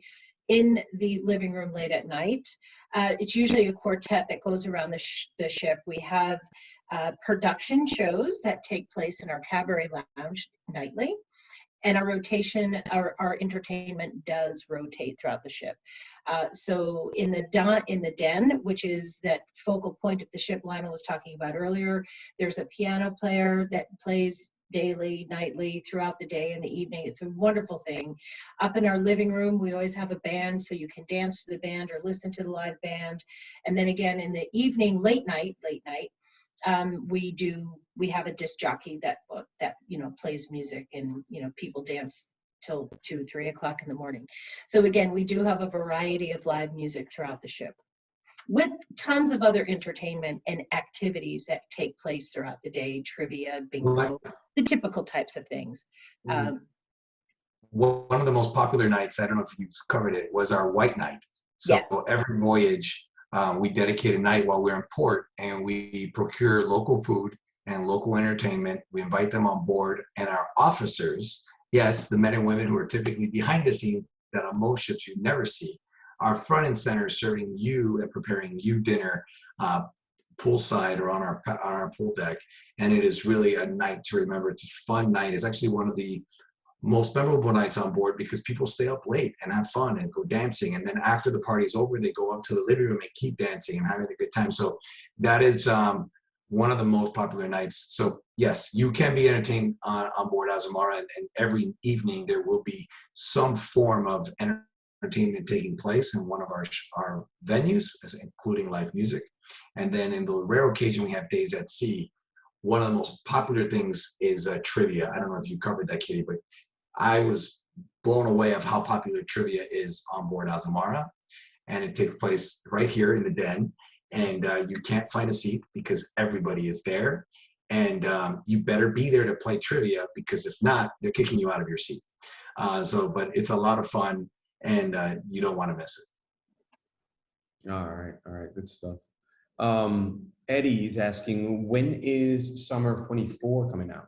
G: in the living room late at night. It's usually a quartet that goes around the ship. We have production shows that take place in our cabaret lounge nightly. and our entertainment does rotate throughout the ship. So in the den, which is that focal point of the ship Lionel was talking about earlier, there's a piano player that plays daily, nightly, throughout the day and the evening. It's a wonderful thing. Up in our living room, we always have a band, so you can dance to the band or listen to the live band. And then again in the evening, late night, we have a disc jockey that plays music, and people dance till 2, 3 o'clock in the morning. So again, we do have a variety of live music throughout the ship, with tons of other entertainment and activities that take place throughout the day, trivia, bingo, the typical types of things.
B: One of the most popular nights, I don't know if you've covered it, was our white night. So every voyage, we dedicate a night while we're in port, and we procure local food and local entertainment. We invite them on board, and our officers, yes, the men and women who are typically behind the scenes that on most ships you never see, are front and center serving you and preparing you dinner poolside or on our pool deck. And it is really a night to remember. It's a fun night. It's actually one of the most memorable nights on board because people stay up late and have fun and go dancing. And then after the party's over, they go up to the living room and keep dancing and having a good time. So that is one of the most popular nights. So yes, you can be entertained on board Azamara, and every evening there will be some form of entertainment taking place in one of our venues, including live music. And then in the rare occasion we have days at sea, one of the most popular things is trivia. I don't know if you covered that, Katie, but I was blown away of how popular trivia is on board Azamara. And it takes place right here in the den. And you can't find a seat because everybody is there. And you better be there to play trivia, because if not, they're kicking you out of your seat. But it's a lot of fun, and you don't want to miss it.
C: All right, good stuff. Eddie is asking, when is summer 24 coming out?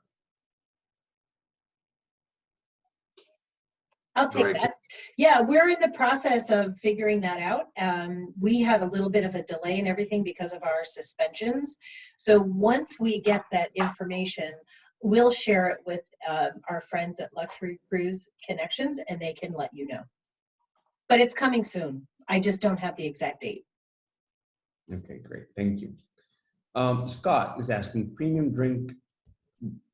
G: I'll take that. Yeah, we're in the process of figuring that out. We have a little bit of a delay in everything because of our suspensions. So once we get that information, we'll share it with our friends at Luxury Cruise Connections, and they can let you know. But it's coming soon. I just don't have the exact date.
C: Okay, great. Thank you. Scott is asking, premium drink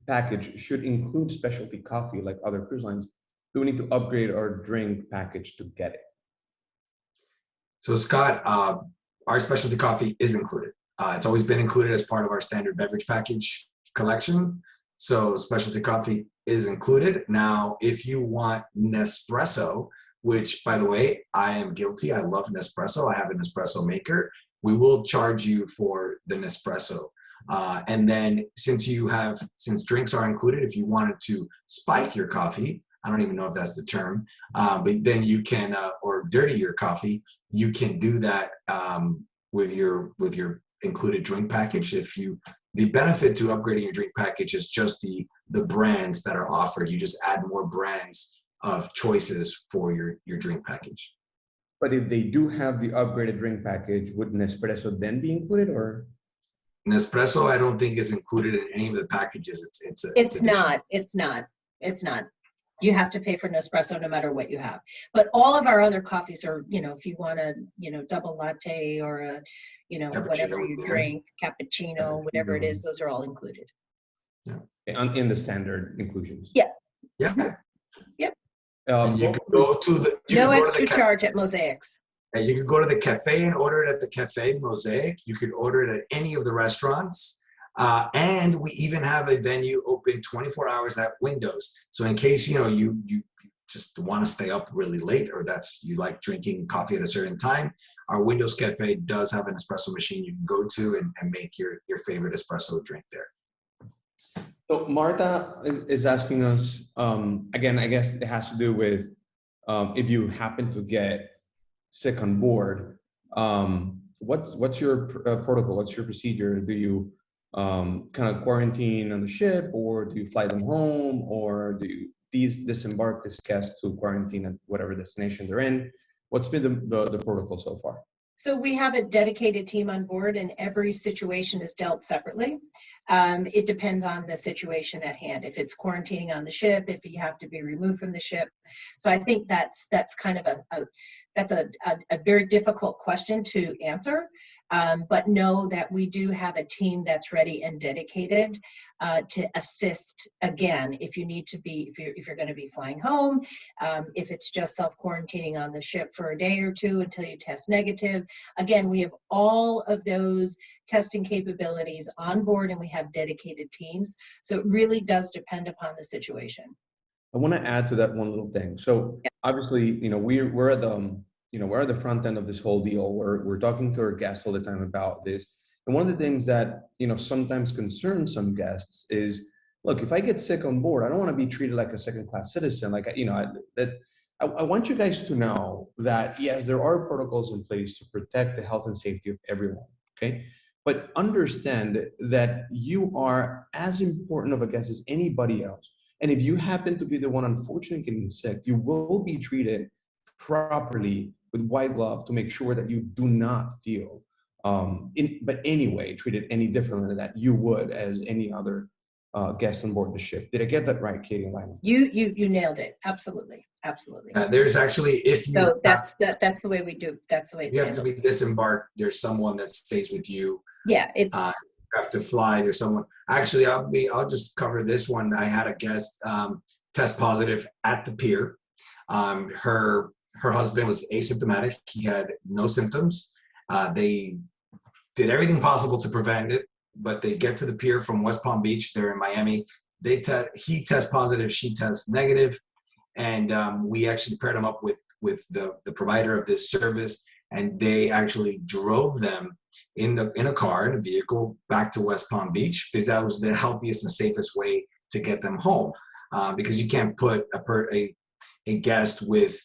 C: package should include specialty coffee like other cruise lines. Do we need to upgrade our drink package to get it?
B: So Scott, our specialty coffee is included. It's always been included as part of our standard beverage package collection. So specialty coffee is included. Now, if you want Nespresso, which by the way, I am guilty. I love Nespresso. I have a Nespresso maker. We will charge you for the Nespresso. And then since drinks are included, if you wanted to spike your coffee, I don't even know if that's the term, but then you can, or dirty your coffee, you can do that with your included drink package. The benefit to upgrading your drink package is just the brands that are offered. You just add more brands of choices for your drink package.
C: But if they do have the upgraded drink package, would Nespresso then be included, or?
B: Nespresso, I don't think is included in any of the packages.
G: It's not. You have to pay for Nespresso no matter what you have. But all of our other coffees are, if you want a, double latte or a, whatever you drink, cappuccino, whatever it is, those are all included.
C: Yeah. In the standard inclusions.
G: Yeah.
B: Yeah.
G: Yep.
B: And you can go to the
G: no extra charge at Mosaics.
B: And you can go to the cafe and order it at the Cafe Mosaic. You can order it at any of the restaurants. And we even have a venue open 24 hours at Windows. So in case, you just want to stay up really late, or you like drinking coffee at a certain time, our Windows Cafe does have an espresso machine you can go to and make your favorite espresso drink there.
C: So Marta is asking us, again, I guess it has to do with if you happen to get sick on board, what's your protocol? What's your procedure? Do you kind of quarantine on the ship, or do you fly them home, or do you disembark this guest to quarantine at whatever destination they're in? What's been the protocol so far?
G: So we have a dedicated team on board, and every situation is dealt separately. It depends on the situation at hand. If it's quarantining on the ship, if you have to be removed from the ship. So I think that's kind of a very difficult question to answer. But know that we do have a team that's ready and dedicated to assist again if you need to be, if you're going to be flying home, if it's just self-quarantining on the ship for a day or two until you test negative. Again, we have all of those testing capabilities on board, and we have dedicated teams. So it really does depend upon the situation.
C: I want to add to that one little thing. So obviously, we're at the front end of this whole deal. We're talking to our guests all the time about this. And one of the things that, sometimes concerns some guests is, look, if I get sick on board, I don't want to be treated like a second-class citizen. I want you guys to know that, yes, there are protocols in place to protect the health and safety of everyone, okay? But understand that you are as important of a guest as anybody else. And if you happen to be the one unfortunately getting sick, you will be treated properly with white glove to make sure that you do not feel, but anyway, treated any differently than that you would as any other guest on board the ship. Did I get that right, Katie and Lionel?
G: You nailed it. Absolutely.
B: There's actually, if you
G: so that's the way we do. That's the way it's
B: you have to
G: handled.
B: be disembarked. There's someone that stays with you.
G: Yeah, it's
B: you have to fly. There's someone. Actually, I'll just cover this one. I had a guest test positive at the pier. Her husband was asymptomatic. He had no symptoms. They did everything possible to prevent it, but they get to the pier from West Palm Beach. They're in Miami. He tests positive. She tests negative. And we actually paired him up with the provider of this service, and they actually drove them in a car, in a vehicle, back to West Palm Beach, because that was the healthiest and safest way to get them home. Because you can't put a guest with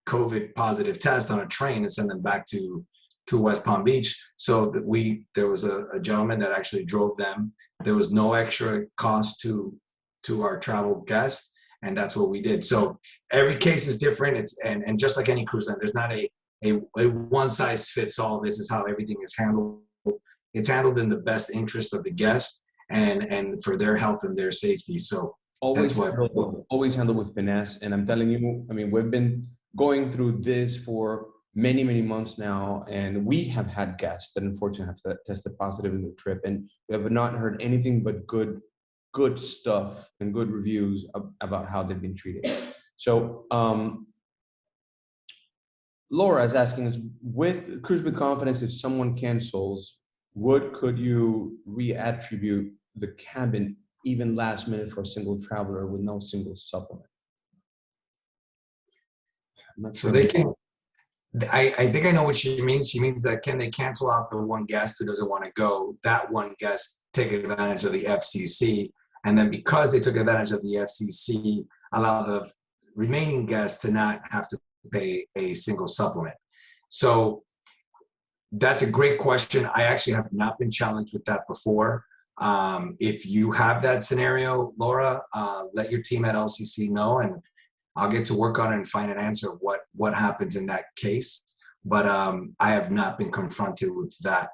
B: COVID positive test on a train and send them back to West Palm Beach. So that there was a gentleman that actually drove them. There was no extra cost to our travel guests. And that's what we did. So every case is different. And just like any cruise line, there's not a one size fits all. This is how everything is handled. It's handled in the best interest of the guest and for their health and their safety. So always
C: handled with finesse. And I'm telling you, we've been going through this for many, many months now, and we have had guests that unfortunately have tested positive in the trip, and we have not heard anything but good stuff and good reviews about how they've been treated. So Laura is asking us, with Cruise with Confidence, if someone cancels, could you reattribute the cabin even last minute for a single traveler with no single supplement? I'm not sure.
B: So they can, I think I know what she means. She means that can they cancel out the one guest who doesn't want to go, that one guest take advantage of the FCC, and then because they took advantage of the FCC, allow the remaining guests to not have to pay a single supplement. So that's a great question. I actually have not been challenged with that before. If you have that scenario, Laura, let your team at LCC know, and I'll get to work on it and find an answer of what happens in that case. But I have not been confronted with that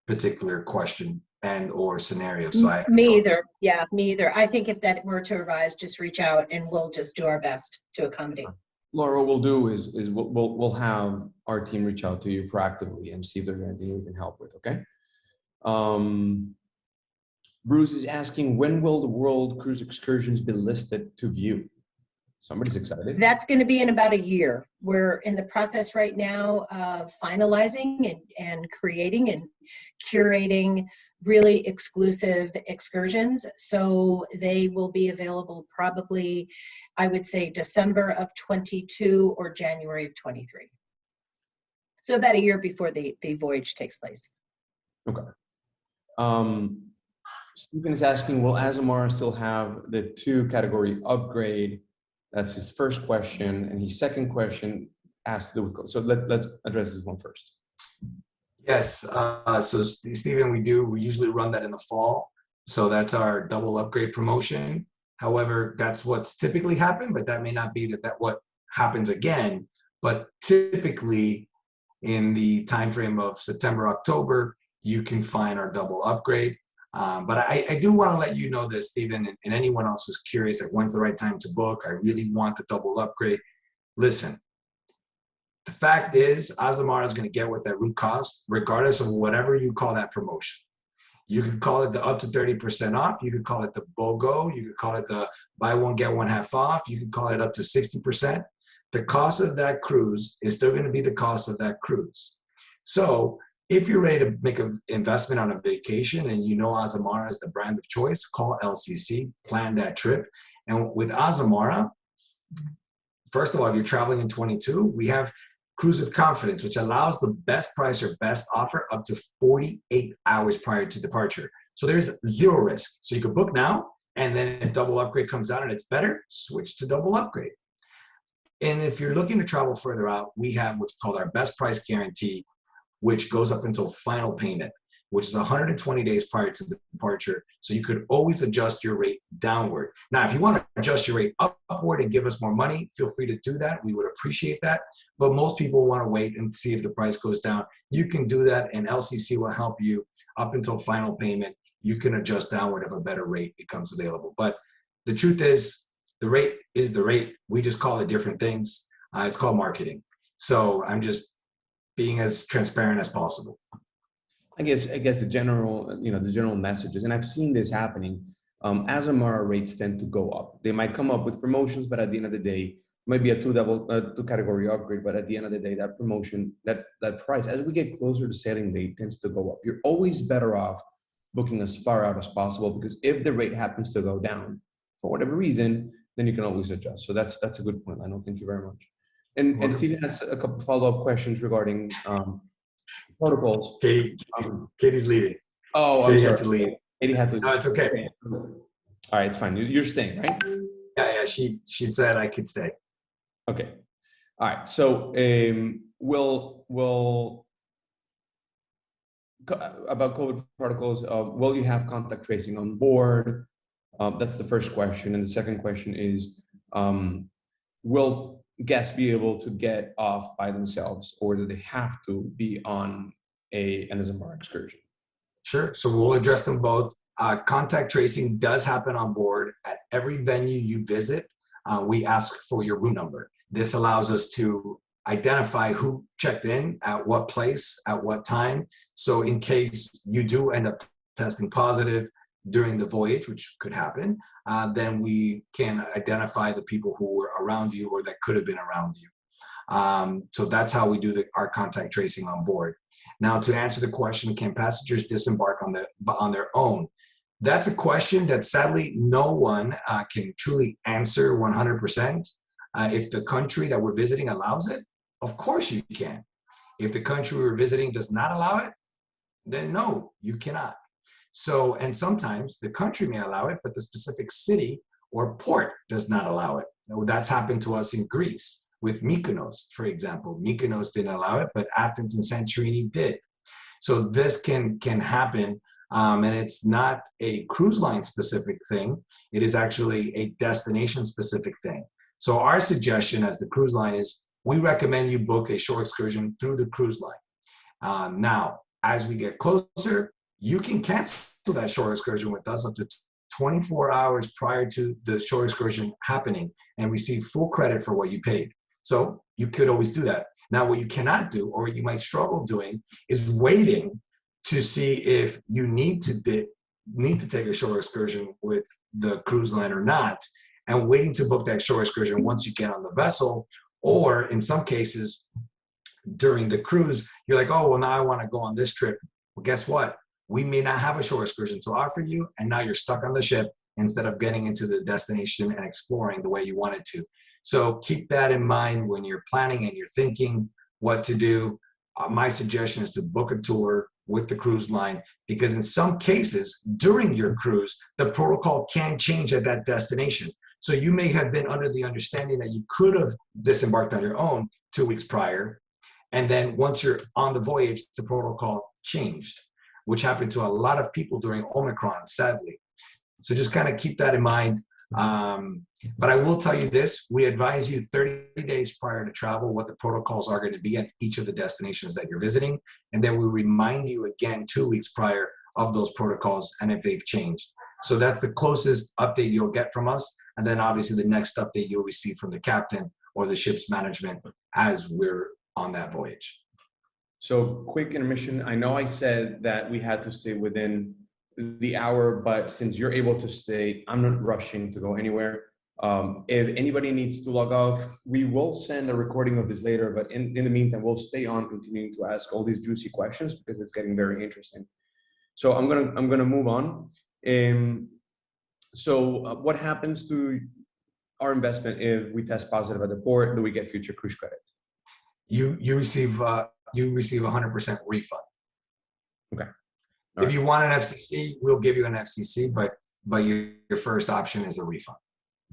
B: particular question and or scenario. So
G: me either. Yeah, me either. I think if that were to arise, just reach out and we'll just do our best to accommodate.
C: Laura, what we'll do is we'll have our team reach out to you proactively and see if there's anything we can help with. Okay. Bruce is asking, when will the World Cruise Excursions be listed to view? Somebody's excited.
G: That's going to be in about a year. We're in the process right now of finalizing and creating and curating really exclusive excursions. So they will be available probably, I would say, December of 22 or January of 23. So about a year before the voyage takes place.
C: Okay. Stephen is asking, will Azamara still have the 2-category upgrade? That's his first question, and his second question has to do with, so let's address this one first.
B: Yes, so Stephen, we usually run that in the fall. So that's our double upgrade promotion. However, that's what's typically happened, but that may not be that what happens again. But typically, in the time frame of September, October, you can find our double upgrade. But I do want to let you know this, Stephen, and anyone else who's curious, like when's the right time to book? I really want the double upgrade. Listen, the fact is, Azamara is going to get what that route costs, regardless of whatever you call that promotion. You could call it the up to 30% off. You could call it the BOGO. You could call it the buy one, get one half off. You could call it up to 60%. The cost of that cruise is still going to be the cost of that cruise. So if you're ready to make an investment on a vacation and you know Azamara is the brand of choice, call LCC, plan that trip. And with Azamara, first of all, if you're traveling in 22, we have Cruise with Confidence, which allows the best price or best offer up to 48 hours prior to departure. So there's zero risk. So you can book now, and then if double upgrade comes out and it's better, switch to double upgrade. And if you're looking to travel further out, we have what's called our best price guarantee, which goes up until final payment, which is 120 days prior to the departure. So you could always adjust your rate downward. Now, if you want to adjust your rate upward and give us more money, feel free to do that. We would appreciate that. But most people want to wait and see if the price goes down. You can do that, and LCC will help you up until final payment. You can adjust downward if a better rate becomes available. But the truth is, the rate is the rate. We just call it different things. It's called marketing. So I'm just being as transparent as possible.
C: I guess the general messages, and I've seen this happening. Azamara rates tend to go up. They might come up with promotions, but at the end of the day, it might be a two category upgrade. But at the end of the day, that promotion, that price, as we get closer to sailing date, tends to go up. You're always better off booking as far out as possible, because if the rate happens to go down for whatever reason, then you can always adjust. So that's a good point. I know. Thank you very much. And Stephen has a couple follow-up questions regarding protocols.
B: Katie's leaving.
C: Oh,
B: Katie
C: I'm sorry.
B: had to leave.
C: Katie had to leave.
B: No, it's okay.
C: All right, it's fine. You're staying, right?
B: Yeah. She said I could stay.
C: Okay. All right. So we'll about COVID protocols. Will you have contact tracing on board? That's the first question. And the second question is, will guests be able to get off by themselves, or do they have to be on an Azamara excursion?
B: Sure. So we'll address them both. Contact tracing does happen on board. At every venue you visit, we ask for your room number. This allows us to identify who checked in at what place, at what time. So in case you do end up testing positive during the voyage, which could happen, then we can identify the people who were around you or that could have been around you. So that's how we do our contact tracing on board. Now, to answer the question, can passengers disembark on their own? That's a question that sadly no one can truly answer 100%. If the country that we're visiting allows it, of course you can. If the country we're visiting does not allow it, then no, you cannot. So, and sometimes the country may allow it, but the specific city or port does not allow it. That's happened to us in Greece with Mykonos, for example. Mykonos didn't allow it, but Athens and Santorini did. So this can happen, and it's not a cruise line specific thing. It is actually a destination specific thing. So our suggestion as the cruise line is we recommend you book a shore excursion through the cruise line. Now, as we get closer, you can cancel that shore excursion with us up to 24 hours prior to the shore excursion happening and receive full credit for what you paid. So you could always do that. Now, what you cannot do, or you might struggle doing, is waiting to see if you need to take a shore excursion with the cruise line or not, and waiting to book that shore excursion once you get on the vessel, or in some cases during the cruise, you're like, oh, well, now I want to go on this trip. Well, guess what? We may not have a shore excursion to offer you, and now you're stuck on the ship instead of getting into the destination and exploring the way you wanted to. So keep that in mind when you're planning and you're thinking what to do. My suggestion is to book a tour with the cruise line, because in some cases during your cruise, the protocol can change at that destination. So you may have been under the understanding that you could have disembarked on your own 2 weeks prior. And then once you're on the voyage, the protocol changed, which happened to a lot of people during Omicron, sadly. So just kind of keep that in mind. But I will tell you this, we advise you 30 days prior to travel what the protocols are going to be at each of the destinations that you're visiting. And then we remind you again 2 weeks prior of those protocols and if they've changed. So that's the closest update you'll get from us. And then obviously the next update you'll receive from the captain or the ship's management as we're on that voyage.
C: So quick intermission. I know I said that we had to stay within the hour, but since you're able to stay, I'm not rushing to go anywhere. If anybody needs to log off, we will send a recording of this later, but in the meantime, we'll stay on continuing to ask all these juicy questions because it's getting very interesting. So I'm gonna move on. So what happens to our investment if we test positive at the port? Do we get future cruise credit?
B: You receive 100% refund.
C: Okay.
B: If you want an FCC, we'll give you an FCC, but your first option is a refund.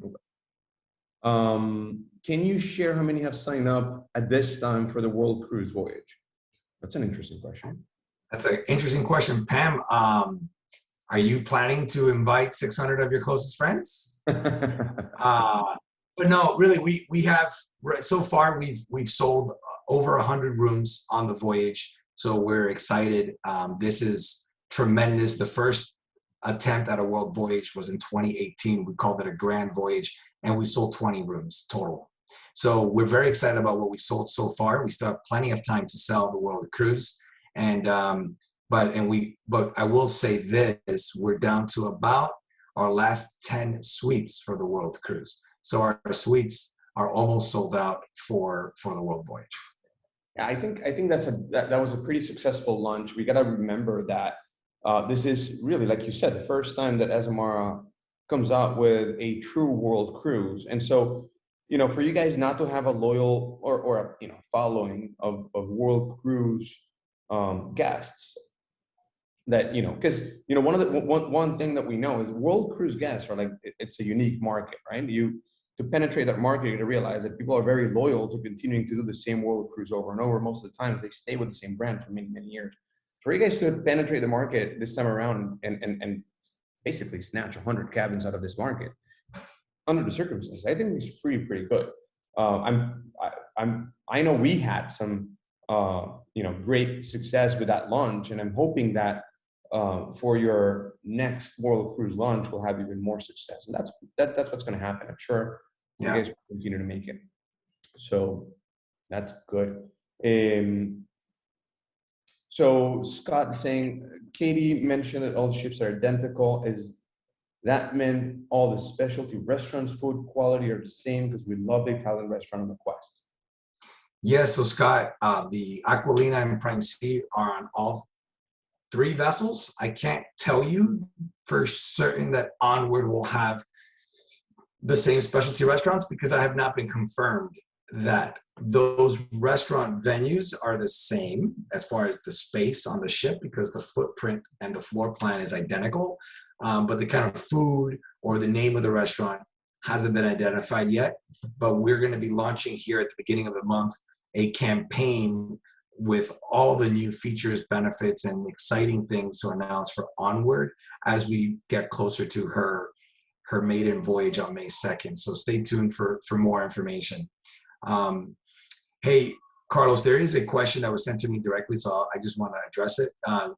C: Okay. Can you share how many have signed up at this time for the World Cruise Voyage? That's an interesting question.
B: That's an interesting question, Pam. Are you planning to invite 600 of your closest friends? But no, really, we have so far we've sold over 100 rooms on the voyage, so we're excited. This is tremendous. The first attempt at a world voyage was in 2018. We called it a grand voyage, and we sold 20 rooms total. So we're very excited about what we sold so far. We still have plenty of time to sell the world cruise, and but I will say this: we're down to about our last 10 suites for the world cruise. So our suites are almost sold out for the world voyage.
C: Yeah, I think that was a pretty successful launch. We got to remember that this is really, like you said, the first time that Azamara comes out with a true world cruise. And so, for you guys not to have a loyal or following of world cruise guests, that because one thing that we know is world cruise guests are like, it's a unique market, right? To penetrate that market, you got to realize that people are very loyal to continuing to do the same world cruise over and over. Most of the times they stay with the same brand for many, many years. For you guys to penetrate the market this time around and basically snatch 100 cabins out of this market under the circumstances, I think it's pretty good. I know we had some great success with that launch, and I'm hoping that for your next world cruise launch we'll have even more success, and that's what's going to happen. I'm sure you guys will continue to make it. So that's good. So Scott is saying, Katie mentioned that all the ships are identical. Is that meant all the specialty restaurants, food quality are the same? Because we love the Italian restaurant on the Quest.
B: Yes, so Scott, the Aquilina and Prime Sea are on all 3 vessels. I can't tell you for certain that Onward will have the same specialty restaurants because I have not been confirmed that those restaurant venues are the same as far as the space on the ship, because the footprint and the floor plan is identical, but the kind of food or the name of the restaurant hasn't been identified yet. But we're going to be launching here at the beginning of the month a campaign with all the new features, benefits, and exciting things to announce for Onward as we get closer to her maiden voyage on May 2nd. So stay tuned for more information. Hey, Carlos, there is a question that was sent to me directly, so I just want to address it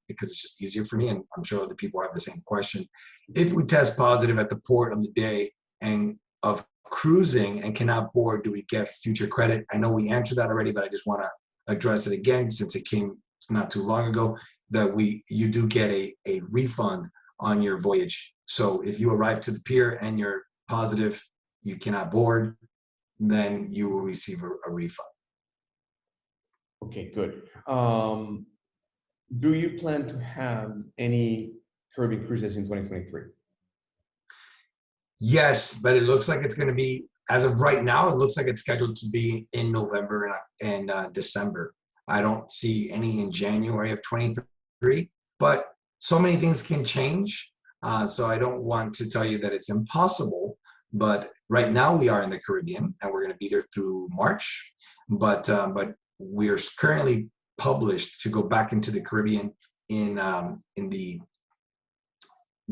B: because it's just easier for me, and I'm sure other people have the same question. If we test positive at the port on the day and of cruising and cannot board, do we get future credit? I know we answered that already, but I just want to address it again since it came not too long ago, that you do get a refund on your voyage. So if you arrive to the pier and you're positive, you cannot board, then you will receive a refund.
C: Okay, good. Do you plan to have any Caribbean cruises in 2023?
B: Yes, but it looks like it's going to be, as of right now, it looks like it's scheduled to be in November and December. I don't see any in January of 23, but so many things can change. So I don't want to tell you that it's impossible, but right now we are in the Caribbean and we're going to be there through March. But we are currently published to go back into the Caribbean in the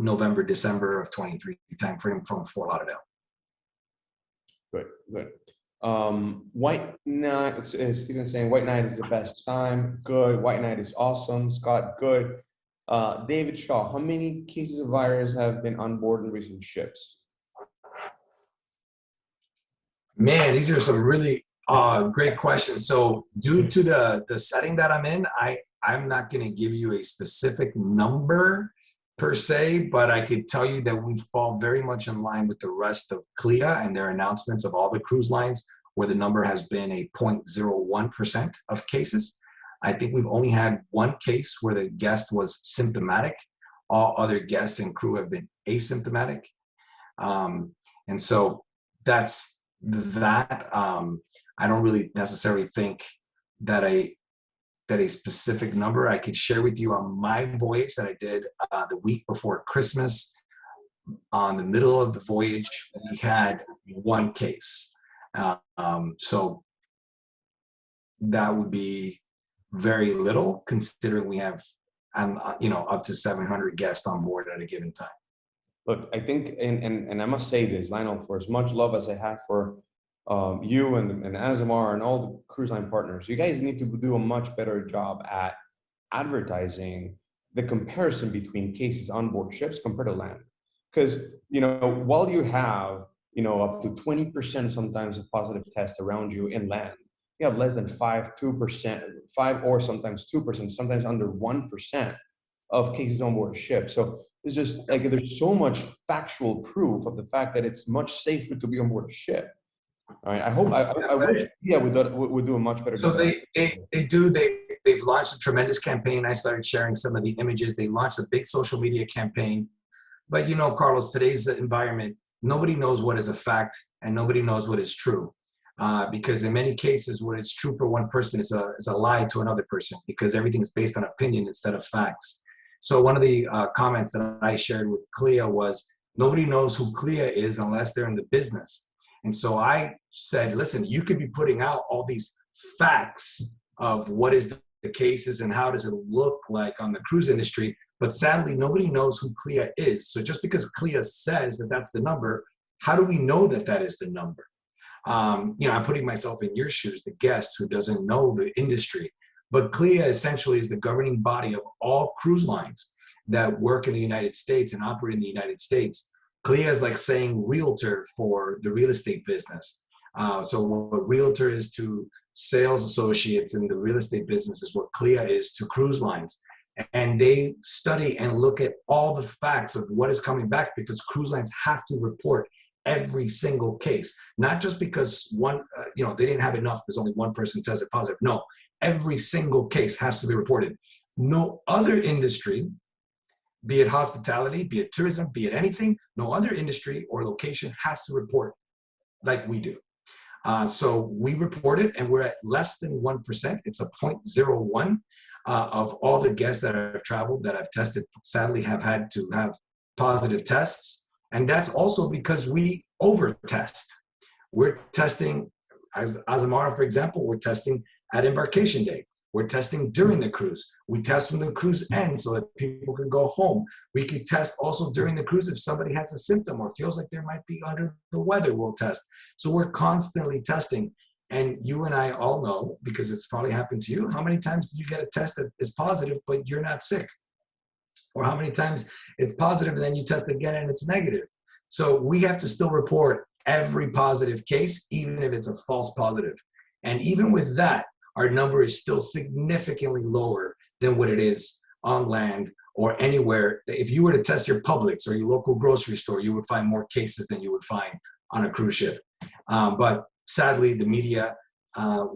B: November, December of 23 timeframe from Fort Lauderdale.
C: Good, good. White night, Stephen's saying white night is the best time. Good. White night is awesome. Scott, good. David Shaw, how many cases of virus have been on board in recent ships?
B: Man, these are some really great questions. So due to the setting that I'm in, I'm not going to give you a specific number per se, but I could tell you that we fall very much in line with the rest of CLIA and their announcements of all the cruise lines, where the number has been a 0.01% of cases. I think we've only had one case where the guest was symptomatic. All other guests and crew have been asymptomatic. And so that's that. I don't really necessarily think that a specific number I could share with you on my voyage that I did the week before Christmas. On the middle of the voyage, we had one case. So that would be very little, considering we have, up to 700 guests on board at a given time.
C: Look, I think, and I must say this, Lionel, for as much love as I have for you and Azamara and all the cruise line partners, you guys need to do a much better job at advertising the comparison between cases on board ships compared to land. Because, while you have, up to 20% sometimes of positive tests around you in land, you have less than 2%, or sometimes 2%, sometimes under 1% of cases on board ship. So it's just like there's so much factual proof of the fact that it's much safer to be on board a ship. All right. I wish would do a much better job.
B: So they've launched a tremendous campaign. I started sharing some of the images. They launched a big social media campaign. But Carlos, today's environment, nobody knows what is a fact and nobody knows what is true. Because in many cases, what is true for one person is a lie to another person, because everything is based on opinion instead of facts. So one of the comments that I shared with CLIA was, nobody knows who CLIA is unless they're in the business. And so I said, listen, you could be putting out all these facts of what is the cases and how does it look like on the cruise industry, but sadly, nobody knows who CLIA is. So just because CLIA says that that's the number, how do we know that that is the number? I'm putting myself in your shoes, the guest who doesn't know the industry. But CLIA essentially is the governing body of all cruise lines that work in the United States and operate in the United States. CLIA is like saying realtor for the real estate business. So what realtor is to sales associates in the real estate business is what CLIA is to cruise lines. And they study and look at all the facts of what is coming back, because cruise lines have to report every single case, not just because they didn't have enough because only one person tested positive. No, every single case has to be reported. No other industry, be it hospitality, be it tourism, be it anything, no other industry or location has to report like we do. So we report it, and we're at less than 1%. It's a 0.01 of all the guests that have traveled that have tested, sadly have had to have positive tests. And that's also because we over-test. We're testing, as Azamara, for example, we're testing at embarkation day. We're testing during the cruise. We test when the cruise ends so that people can go home. We could test also during the cruise if somebody has a symptom or feels like they might be under the weather, we'll test. So we're constantly testing. And you and I all know, because it's probably happened to you, how many times do you get a test that is positive, but you're not sick? Or how many times it's positive and then you test again and it's negative? So we have to still report every positive case, even if it's a false positive. And even with that, our number is still significantly lower than what it is on land or anywhere. If you were to test your Publix or your local grocery store, you would find more cases than you would find on a cruise ship. But sadly, the media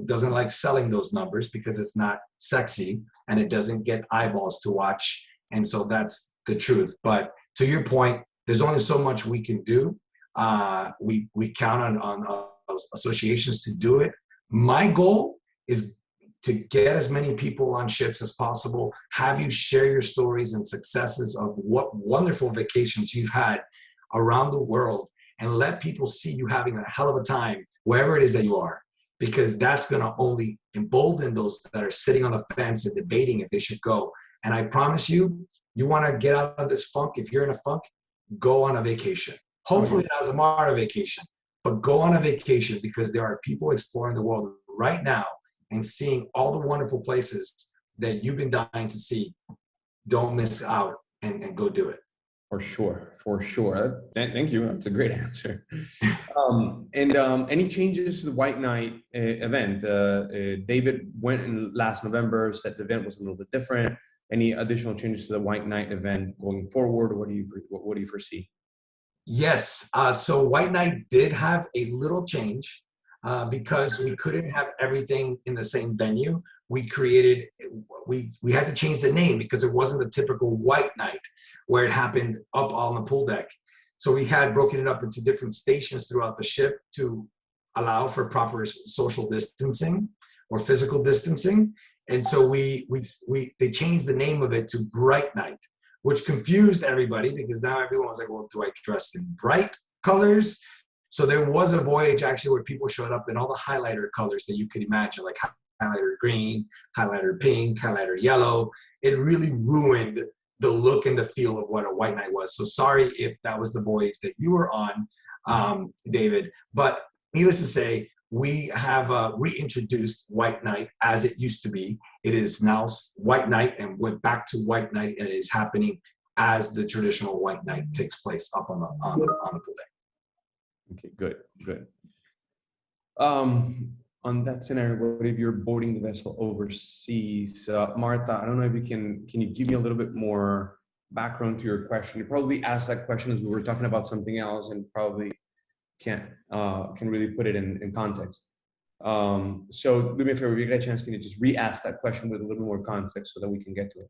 B: doesn't like selling those numbers because it's not sexy and it doesn't get eyeballs to watch. And so that's the truth. But to your point, there's only so much we can do. We count on associations to do it. My goal is to get as many people on ships as possible, have you share your stories and successes of what wonderful vacations you've had around the world, and let people see you having a hell of a time wherever it is that you are, because that's going to only embolden those that are sitting on the fence and debating if they should go. And I promise you, you want to get out of this funk. If you're in a funk, go on a vacation. Hopefully not Azamara vacation, but go on a vacation, because there are people exploring the world right now and seeing all the wonderful places that you've been dying to see. Don't miss out and go do it.
C: For sure, for sure. Thank you. That's a great answer. Any changes to the White Night event? David went in last November, said the event was a little bit different. Any additional changes to the White Night event going forward? What do you foresee?
B: Yes. So White Night did have a little change because we couldn't have everything in the same venue. We had to change the name because it wasn't the typical White Night where it happened up on the pool deck. So we had broken it up into different stations throughout the ship to allow for proper social distancing or physical distancing. And so they changed the name of it to Bright Night, which confused everybody because now everyone was like, well, do I dress in bright colors? So there was a voyage actually where people showed up in all the highlighter colors that you could imagine, like highlighter green, highlighter pink, highlighter yellow. It really ruined the look and the feel of what a White Night was. So sorry if that was the voyage that you were on, David, but needless to say, we have reintroduced White Night as it used to be. It is now White Night and went back to White Night, and it is happening as the traditional White Night takes place up on the pool deck.
C: Okay, good. On that scenario, what if you're boarding the vessel overseas? Martha, I don't know if can you give me a little bit more background to your question? You probably asked that question as we were talking about something else and probably can really put it in context. So do me a favor, if you get a chance, can you just re-ask that question with a little more context so that we can get to it?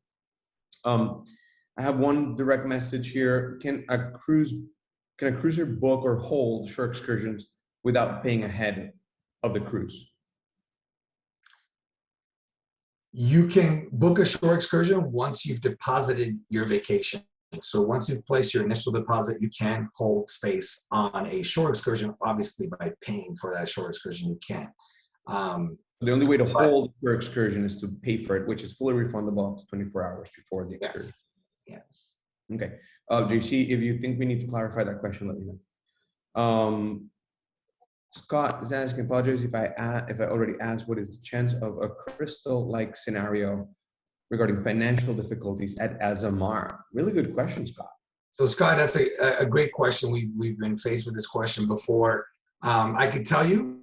C: I have one direct message here. Can a cruiser book or hold shore excursions without paying ahead of the cruise?
B: You can book a shore excursion once you've deposited your vacation. So once you've placed your initial deposit, you can hold space on a shore excursion. Obviously, by paying for that shore excursion, you can.
C: The only way to hold your excursion is to pay for it, which is fully refundable up to 24 hours before the excursion.
B: Yes.
C: Okay. JC, if you think we need to clarify that question, let me know. Scott is asking, apologize if I already asked, what is the chance of a Crystal-like scenario regarding financial difficulties at Azamara? Really good question, Scott.
B: So Scott, that's a great question. We've been faced with this question before. I can tell you,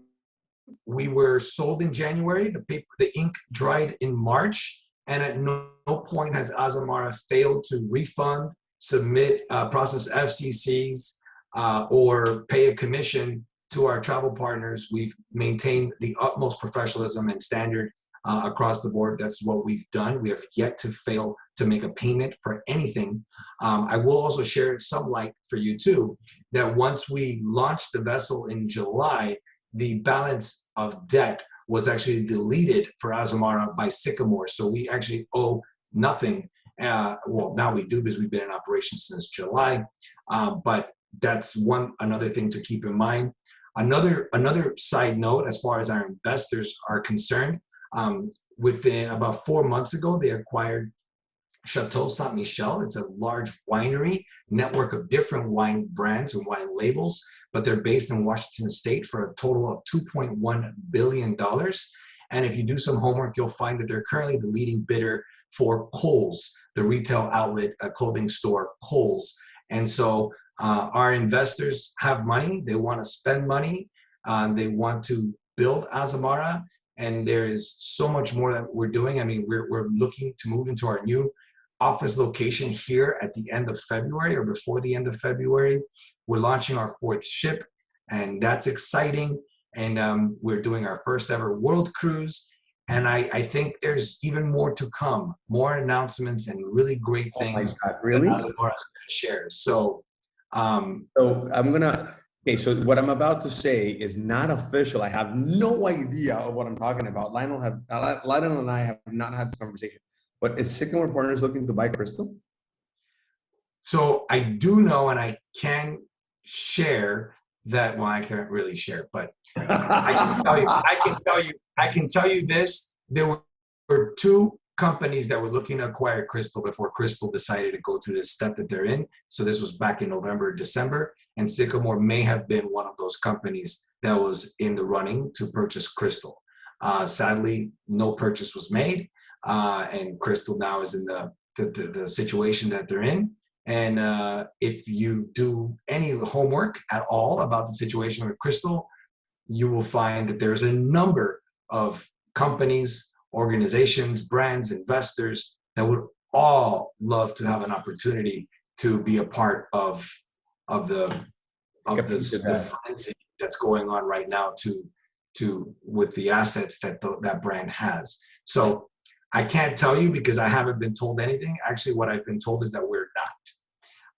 B: we were sold in January. The ink dried in March, and at no point has Azamara failed to refund, submit, process FCCs, or pay a commission to our travel partners. We've maintained the utmost professionalism and standard across the board. That's what we've done. We have yet to fail to make a payment for anything. I will also share some light for you too, that once we launched the vessel in July, the balance of debt was actually deleted for Azamara by Sycamore. So we actually owe nothing. Well, now we do because we've been in operation since July, but that's another thing to keep in mind. Another side note, as far as our investors are concerned, within about 4 months ago, they acquired Chateau Saint Michel. It's a large winery network of different wine brands and wine labels, but they're based in Washington State for a total of $2.1 billion. And if you do some homework, you'll find that they're currently the leading bidder for Kohl's, the retail outlet clothing store Kohl's. And so our investors have money. They want to spend money. They want to build Azamara. And there is so much more that we're doing. I mean, we're looking to move into our new office location here at the end of February or before the end of February. We're launching our 4th ship, and that's exciting. And we're doing our first ever world cruise. And I think there's even more to come, more announcements and really great things
C: God, really?
B: that Azamara is going to share. So
C: I'm gonna, okay, so what I'm about to say is not official. I have no idea of what I'm talking about. Lionel and I have not had this conversation, but is Sycamore Partners looking to buy Crystal?
B: So I do know, and I can share that, well, I can't really share, but I can tell you this. There were 2 companies that were looking to acquire Crystal before Crystal decided to go through this step that they're in. So this was back in November, December, and Sycamore may have been one of those companies that was in the running to purchase Crystal. Sadly, no purchase was made, and Crystal now is in the situation that they're in. And if you do any homework at all about the situation with Crystal, you will find that there's a number of companies, organizations, brands, investors that would all love to have an opportunity to be a part of the frenzy that's going on right now with the assets that that brand has. So I can't tell you because I haven't been told anything. Actually, what I've been told is that we're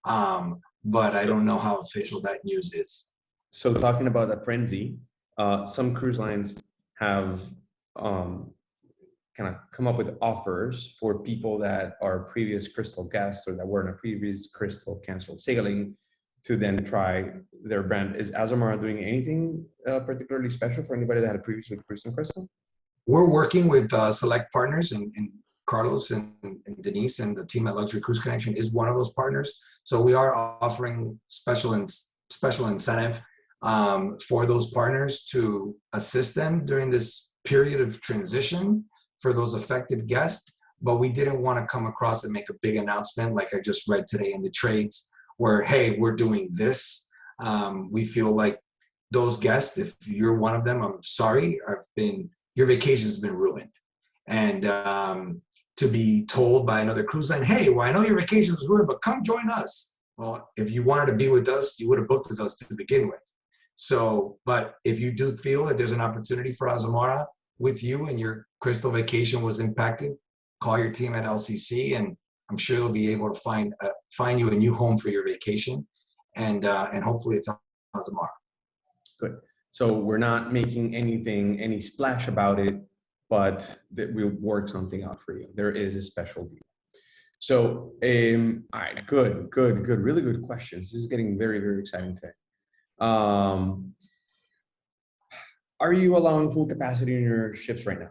B: not. But I don't know how official that news is.
C: So talking about that frenzy, some cruise lines have kind of come up with offers for people that are previous Crystal guests or that were in a previous Crystal canceled sailing to then try their brand. Is Azamara doing anything particularly special for anybody that had previously cruised in Crystal?
B: We're working with select partners, and Carlos and Denise and the team at Luxury Cruise Connection is one of those partners. So we are offering special incentive for those partners to assist them during this period of transition for those affected guests. But we didn't want to come across and make a big announcement like I just read today in the trades where, hey, we're doing this. We feel like those guests, if you're one of them, I'm sorry, your vacation's been ruined. And to be told by another cruise line, hey, well, I know your vacation was ruined, but come join us. Well, if you wanted to be with us, you would have booked with us to begin with. So, but if you do feel that there's an opportunity for Azamara with you and your Crystal vacation was impacted, call your team at LCC, and I'm sure they'll be able to find you a new home for your vacation, and hopefully it's Azamara.
C: Good. So we're not making any splash about it, but that we'll work something out for you. There is a special deal. So, all right, good, really good questions. This is getting very, very exciting today. Are you allowing full capacity in your ships right now?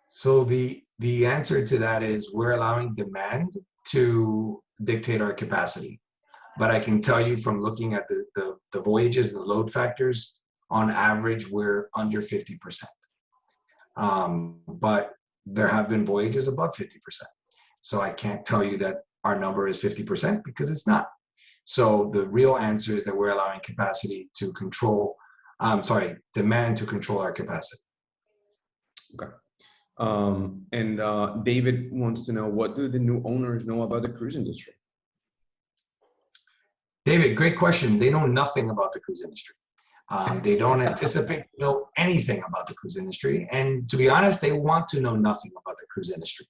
B: So the answer to that is we're allowing demand to dictate our capacity. But I can tell you from looking at the voyages and the load factors, on average, we're under 50%. But there have been voyages above 50%. So I can't tell you that our number is 50% because it's not. So the real answer is that we're allowing capacity to control, demand to control our capacity.
C: Okay. And David wants to know, what do the new owners know about the cruise industry?
B: David, great question. They know nothing about the cruise industry. They don't anticipate to know anything about the cruise industry. And to be honest, they want to know nothing about the cruise industry.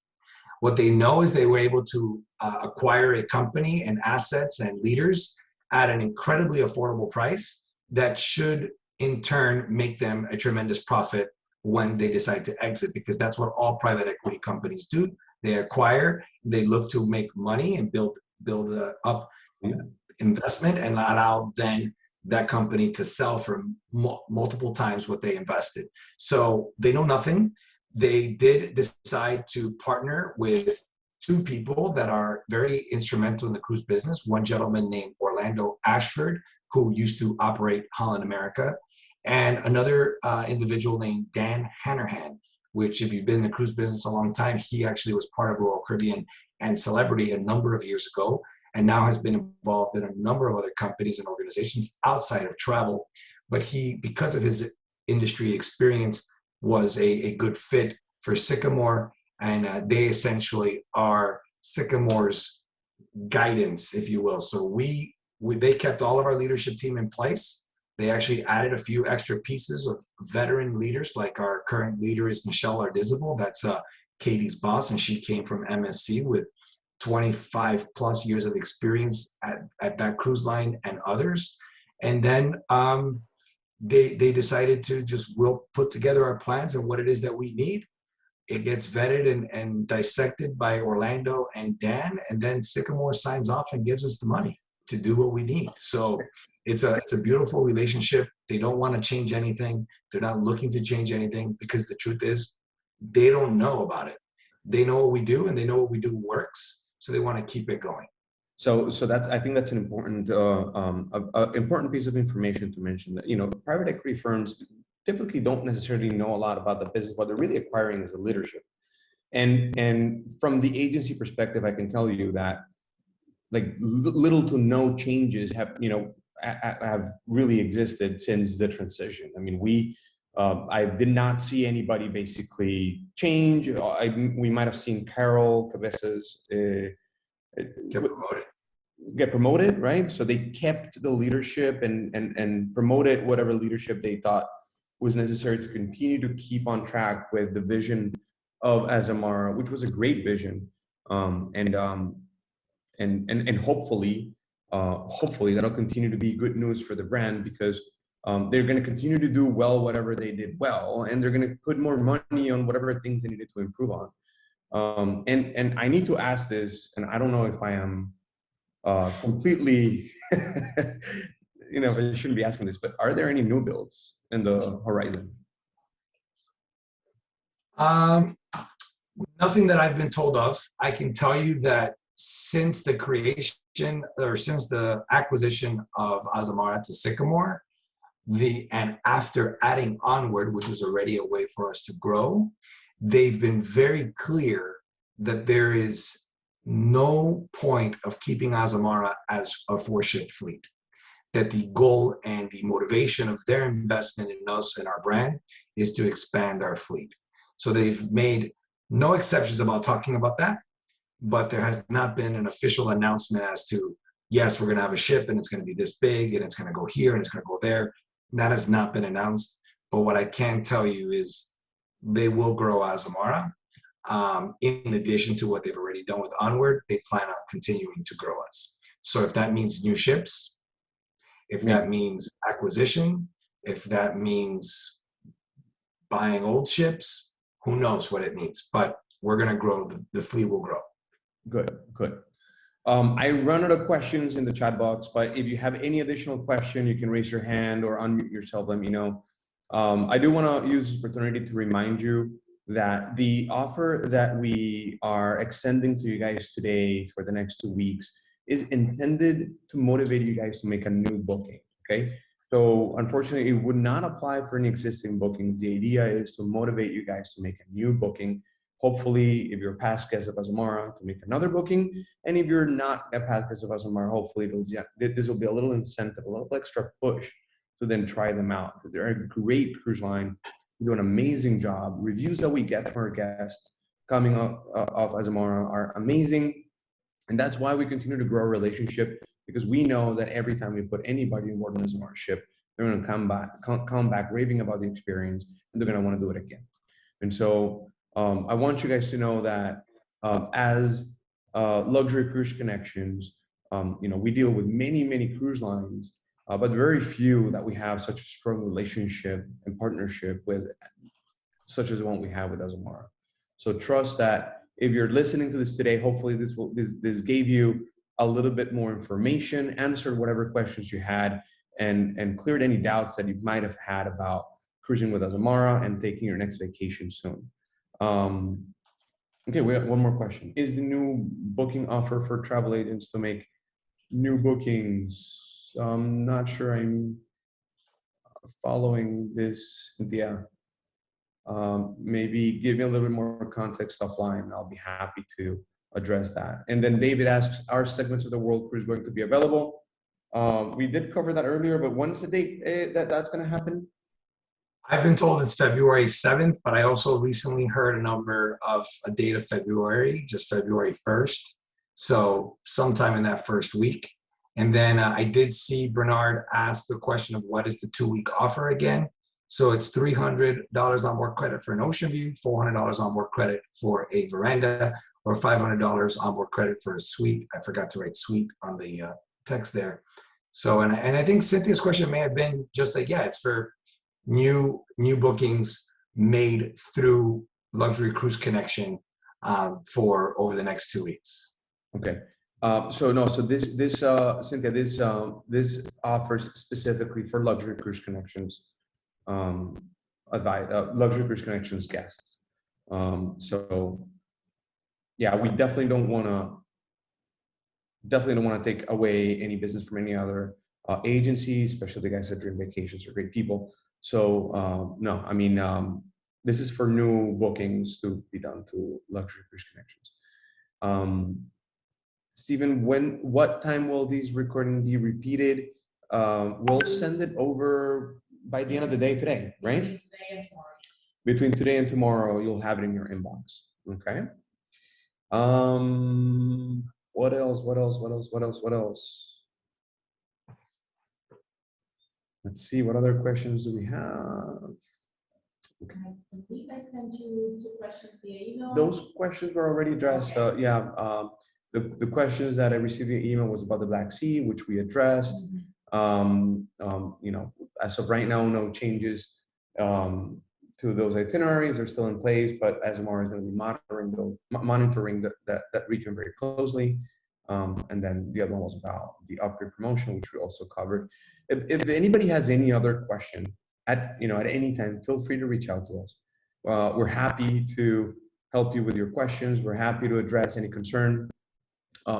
B: What they know is they were able to acquire a company and assets and leaders at an incredibly affordable price that should in turn make them a tremendous profit when they decide to exit, because that's what all private equity companies do. They acquire, they look to make money and build up investment and allow then that company to sell for multiple times what they invested. So they know nothing. They did decide to partner with two people that are very instrumental in the cruise business. One gentleman named Orlando Ashford, who used to operate Holland America, and another individual named Dan Hanrahan, which if you've been in the cruise business a long time, he actually was part of Royal Caribbean and Celebrity a number of years ago, and now has been involved in a number of other companies and organizations outside of travel. But he, because of his industry experience, was a good fit for Sycamore, and they essentially are Sycamore's guidance, if you will. So they kept all of our leadership team in place. They actually added a few extra pieces of veteran leaders, like our current leader is Michelle Ardizabal. That's Katie's boss, and she came from MSC with 25 plus years of experience at that cruise line and others. And then they decided to we'll put together our plans and what it is that we need. It gets vetted and dissected by Orlando and Dan, and then Sycamore signs off and gives us the money to do what we need. So it's a beautiful relationship. They don't want to change anything. They're not looking to change anything, because the truth is they don't know about it. They know what we do, and they know what we do works, so they want to keep it going.
C: So that's, I think that's an important important piece of information to mention, that, you know, private equity firms typically don't necessarily know a lot about the business. What they're really acquiring is the leadership. And from the agency perspective, I can tell you that like little to no changes have, you know, have really existed since the transition. I mean, I did not see anybody basically change. We might have seen Carol Cabezas get promoted, right? So they kept the leadership and promoted whatever leadership they thought was necessary to continue to keep on track with the vision of Azamara, which was a great vision, and hopefully that'll continue to be good news for the brand, because they're going to continue to do well whatever they did well, and they're going to put more money on whatever things they needed to improve on. And I need to ask this, and I don't know if I am completely, you know, I shouldn't be asking this, but are there any new builds in the horizon?
B: Nothing that I've been told of. I can tell you that since the creation, or since the acquisition of Azamara to Sycamore, and after adding Onward, which was already a way for us to grow, they've been very clear that there is no point of keeping Azamara as a 4-ship fleet. That the goal and the motivation of their investment in us and our brand is to expand our fleet. So they've made no exceptions about talking about that, but there has not been an official announcement as to, yes, we're going to have a ship and it's going to be this big and it's going to go here and it's going to go there. That has not been announced. But what I can tell you is they will grow Azamara. In addition to what they've already done with Onward, they plan on continuing to grow us. So if that means new ships, if that means acquisition, if that means buying old ships, who knows what it means, but we're going to grow, the fleet will grow.
C: Good. I run out of questions in the chat box, but if you have any additional question, you can raise your hand or unmute yourself, let me know. I do want to use this opportunity to remind you that the offer that we are extending to you guys today for the next 2 weeks is intended to motivate you guys to make a new booking, okay? So unfortunately, it would not apply for any existing bookings. The idea is to motivate you guys to make a new booking. Hopefully, if you're a past guest of Azamara, to make another booking. And if you're not a past guest of Azamara, hopefully this will be a little incentive, a little extra push to then try them out, because they're a great cruise line. We do an amazing job. Reviews that we get from our guests coming off Azamara are amazing. And that's why we continue to grow our relationship, because we know that every time we put anybody on board an Azamara ship, they're going to come back raving about the experience, and they're going to want to do it again. And so I want you guys to know that as Luxury Cruise Connections, you know, we deal with many cruise lines, but very few that we have such a strong relationship and partnership with, such as the one we have with Azamara. So trust that if you're listening to this today, hopefully this gave you a little bit more information, answered whatever questions you had, and cleared any doubts that you might have had about cruising with Azamara and taking your next vacation soon. Okay, we have one more question. Is the new booking offer for travel agents to make new bookings? I'm not sure I'm following this, Cynthia. Maybe give me a little bit more context offline. I'll be happy to address that. And then David asks, are segments of the World Cruise going to be available? We did cover that earlier, but when is the date that's going to happen?
B: I've been told it's February 7th, but I also recently heard a date of February, just February 1st. So sometime in that first week. And then I did see Bernard ask the question of what is the 2-week offer again. So it's $300 on board credit for an ocean view, $400 on board credit for a veranda, or $500 on board credit for a suite. I forgot to write suite on the text there. So, and I think Cynthia's question may have been just like, yeah, it's for new bookings made through Luxury Cruise Connection for over the next 2 weeks.
C: Okay. So this Cynthia, this offers specifically for Luxury Cruise Connections, Luxury Cruise Connections guests. So yeah, we definitely don't want to take away any business from any other agency, especially the guys that Dream Vacations are great people. So no, I mean, this is for new bookings to be done through Luxury Cruise Connections. Stephen, what time will these recordings be repeated? We'll send it over by the end of the day today, right? Between today and tomorrow, you'll have it in your inbox. Okay. What else? Let's see, what other questions do we have? Okay.
A: I believe I sent you 2 questions via email.
C: Those questions were already addressed. Yeah, the questions that I received via email was about the Black Sea, which we addressed. You know, as of right now, no changes to those itineraries. They're still in place, but Azamara is going to be monitoring that region very closely. And then the other one was about the upgrade promotion, which we also covered. If anybody has any other question at any time, feel free to reach out to us. We're happy to help you with your questions. We're happy to address any concern.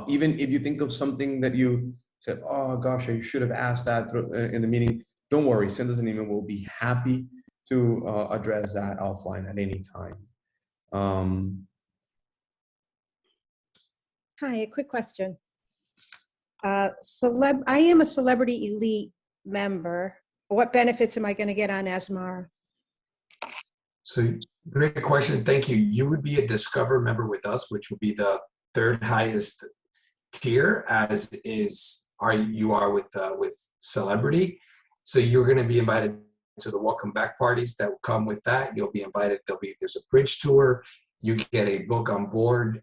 C: Even if you think of something that you said, oh gosh, I should have asked that in the meeting, don't worry, send us an email. We'll be happy to address that offline at any time.
H: Hi, a quick question. I am a Celebrity Elite member. What benefits am I going to get on Azamara?
B: So great question. Thank you. You would be a Discover member with us, which would be the 3rd highest tier, as you are with Celebrity. So you're going to be invited to the welcome back parties that will come with that. You'll be invited. There's a bridge tour. You get a book on board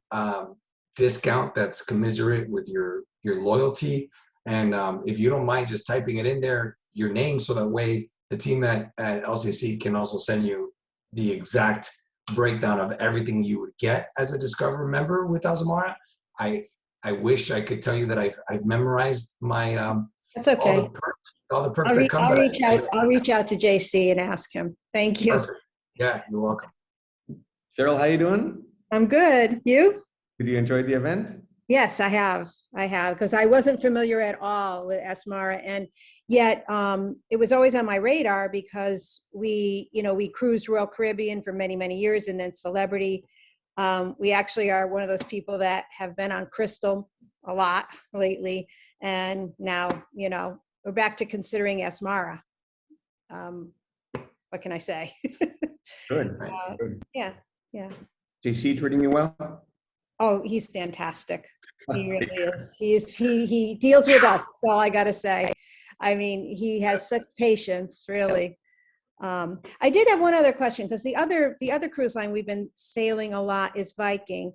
B: discount that's commensurate with your loyalty. And if you don't mind just typing it in there, your name, so that way the team at LCC can also send you the exact breakdown of everything you would get as a Discover member with Azamara. I wish I could tell you that I've memorized my
H: That's okay.
B: all the perks that come.
H: I'll reach out to JC and ask him. Thank you.
B: Perfect. Yeah, you're welcome.
C: Cheryl, how you doing?
H: I'm good. You?
C: Did you enjoy the event?
H: Yes, I have, because I wasn't familiar at all with Azamara, and yet it was always on my radar because we cruised Royal Caribbean for many, many years, and then Celebrity. We actually are one of those people that have been on Crystal a lot lately, and now we're back to considering Azamara. What can I say?
C: Good. Good.
H: Yeah.
C: JC treating you well?
H: Oh, he's fantastic. He really is. He deals with us. That's all I got to say. I mean, he has such patience, really. I did have one other question, because the other cruise line we've been sailing a lot is Viking.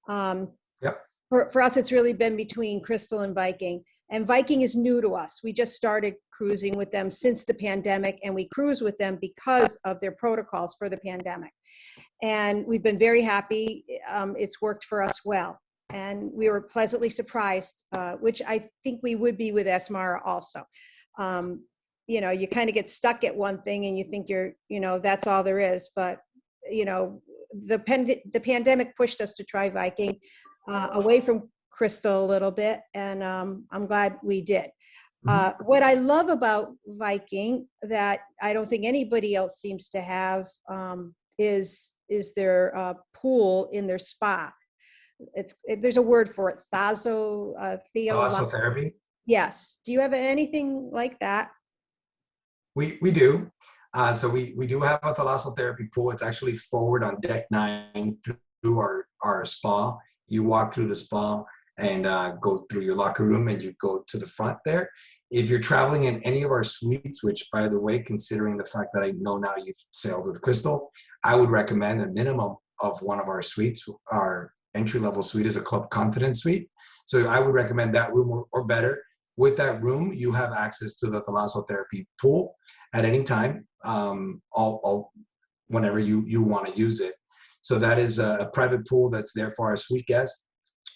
B: Yep.
H: For us, it's really been between Crystal and Viking. And Viking is new to us. We just started cruising with them since the pandemic, and we cruise with them because of their protocols for the pandemic. And we've been very happy. It's worked for us well. And we were pleasantly surprised, which I think we would be with Azamara also. You kind of get stuck at one thing and you think that's all there is. But, the pandemic pushed us to try Viking away from Crystal a little bit. And I'm glad we did. What I love about Viking that I don't think anybody else seems to have is their pool in their spa. There's a word for it,
B: Thalassotherapy.
H: Yes. Do you have anything like that?
B: We do. So we do have a thalassotherapy pool. It's actually forward on deck 9 through our spa. You walk through the spa and go through your locker room, and you go to the front there. If you're traveling in any of our suites, which, by the way, considering the fact that I know now you've sailed with Crystal, I would recommend a minimum of one of our suites. Our entry-level suite is a Club Continent suite. So I would recommend that room or better. With that room, you have access to the thalassotherapy pool at any time, whenever you want to use it. So that is a private pool that's there for our suite guests,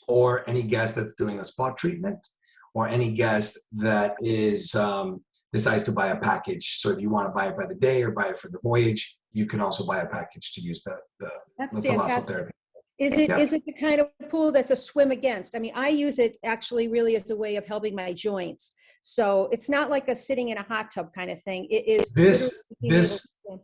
B: or any guest that's doing a spa treatment, or any guest that is decides to buy a package. So if you want to buy it by the day or buy it for the voyage, you can also buy a package to use the
H: That's
B: thalassotherapy.
H: fantastic. Is it
B: Yeah.
H: is it the kind of pool that's a swim against? I mean, I use it actually really as a way of helping my joints. So it's not like a sitting in a hot tub kind of thing. It is literally being able to swim.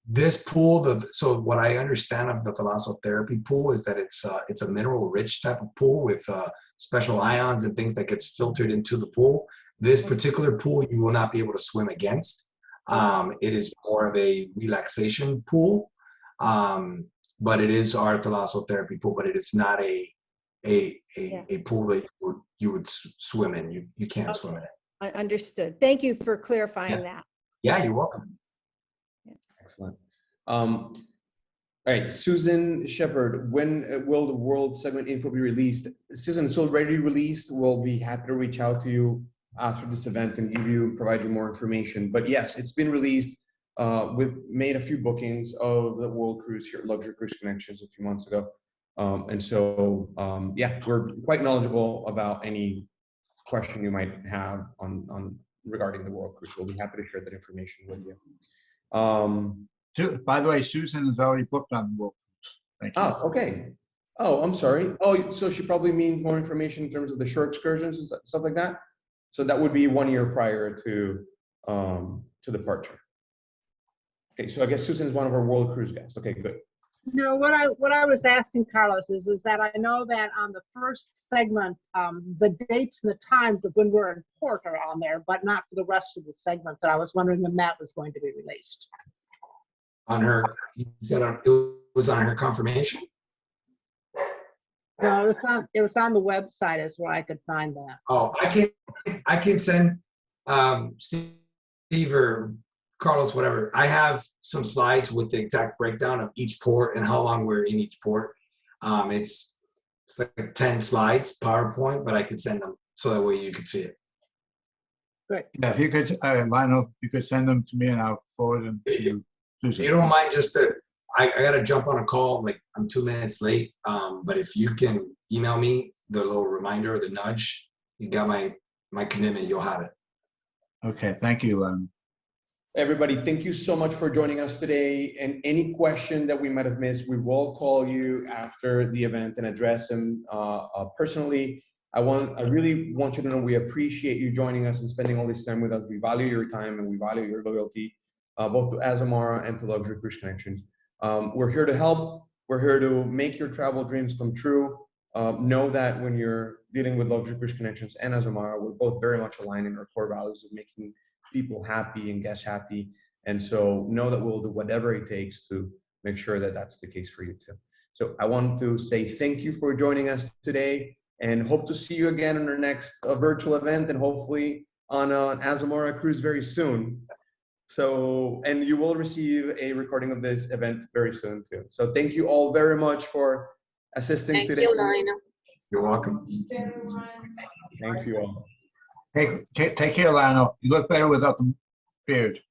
B: This pool, so what I understand of the thalassotherapy pool is that it's a mineral-rich type of pool with special ions and things that gets filtered into the pool. This particular pool, you will not be able to swim against. It is more of a relaxation pool, but it is our thalassotherapy pool. But it is not a pool that you would swim in. You can't swim in it.
H: Understood. Thank you for clarifying that.
B: Yeah, you're welcome.
C: Excellent. All right, Susan Shepard, when will the world segment info be released? Susan, it's already released. We'll be happy to reach out to you after this event and provide you more information. But yes, it's been released. We've made a few bookings of the World Cruise here at Luxury Cruise Connections a few months ago. And so, yeah, we're quite knowledgeable about any question you might have on regarding the World Cruise. We'll be happy to share that information with you.
I: By the way, Susan is already booked on the World Cruise. Thank you.
C: Oh, okay. Oh, I'm sorry. Oh, so she probably means more information in terms of the shore excursions and stuff like that. So that would be 1 year prior to departure. Okay, so I guess Susan is one of our World Cruise guests. Okay, good.
J: No, what I was asking Carlos is that I know that on the first segment, the dates and the times of when we're in port are on there, but not for the rest of the segments. And I was wondering when that was going to be released.
B: On her, you said it was on her confirmation?
J: No, it was on the website is where I could find that.
B: Oh, I can send Steve or Carlos, whatever. I have some slides with the exact breakdown of each port and how long we're in each port. It's like 10 slides PowerPoint, but I could send them so that way you could see it.
J: Great.
I: Yeah, if you could, Lionel, if you could send them to me and I'll forward them to you.
B: If you don't mind, I got to jump on a call, like I'm 2 minutes late. But if you can email me the little reminder or the nudge, you got my commitment, you'll have it.
I: Okay, thank you, Lionel.
C: Everybody, thank you so much for joining us today. And any question that we might have missed, we will call you after the event and address them personally. I really want you to know we appreciate you joining us and spending all this time with us. We value your time and we value your loyalty, both to Azamara and to Luxury Cruise Connections. We're here to help. We're here to make your travel dreams come true. Know that when you're dealing with Luxury Cruise Connections and Azamara, we're both very much aligned in our core values of making people happy and guests happy. And so know that we'll do whatever it takes to make sure that that's the case for you too. So I want to say thank you for joining us today and hope to see you again on our next virtual event and hopefully on an Azamara cruise very soon. So, and you will receive a recording of this event very soon too. So thank you all very much for assisting today.
K: Thank you, Lionel.
B: You're welcome.
C: Thank you all.
I: Take care, Lionel. You look better without the beard.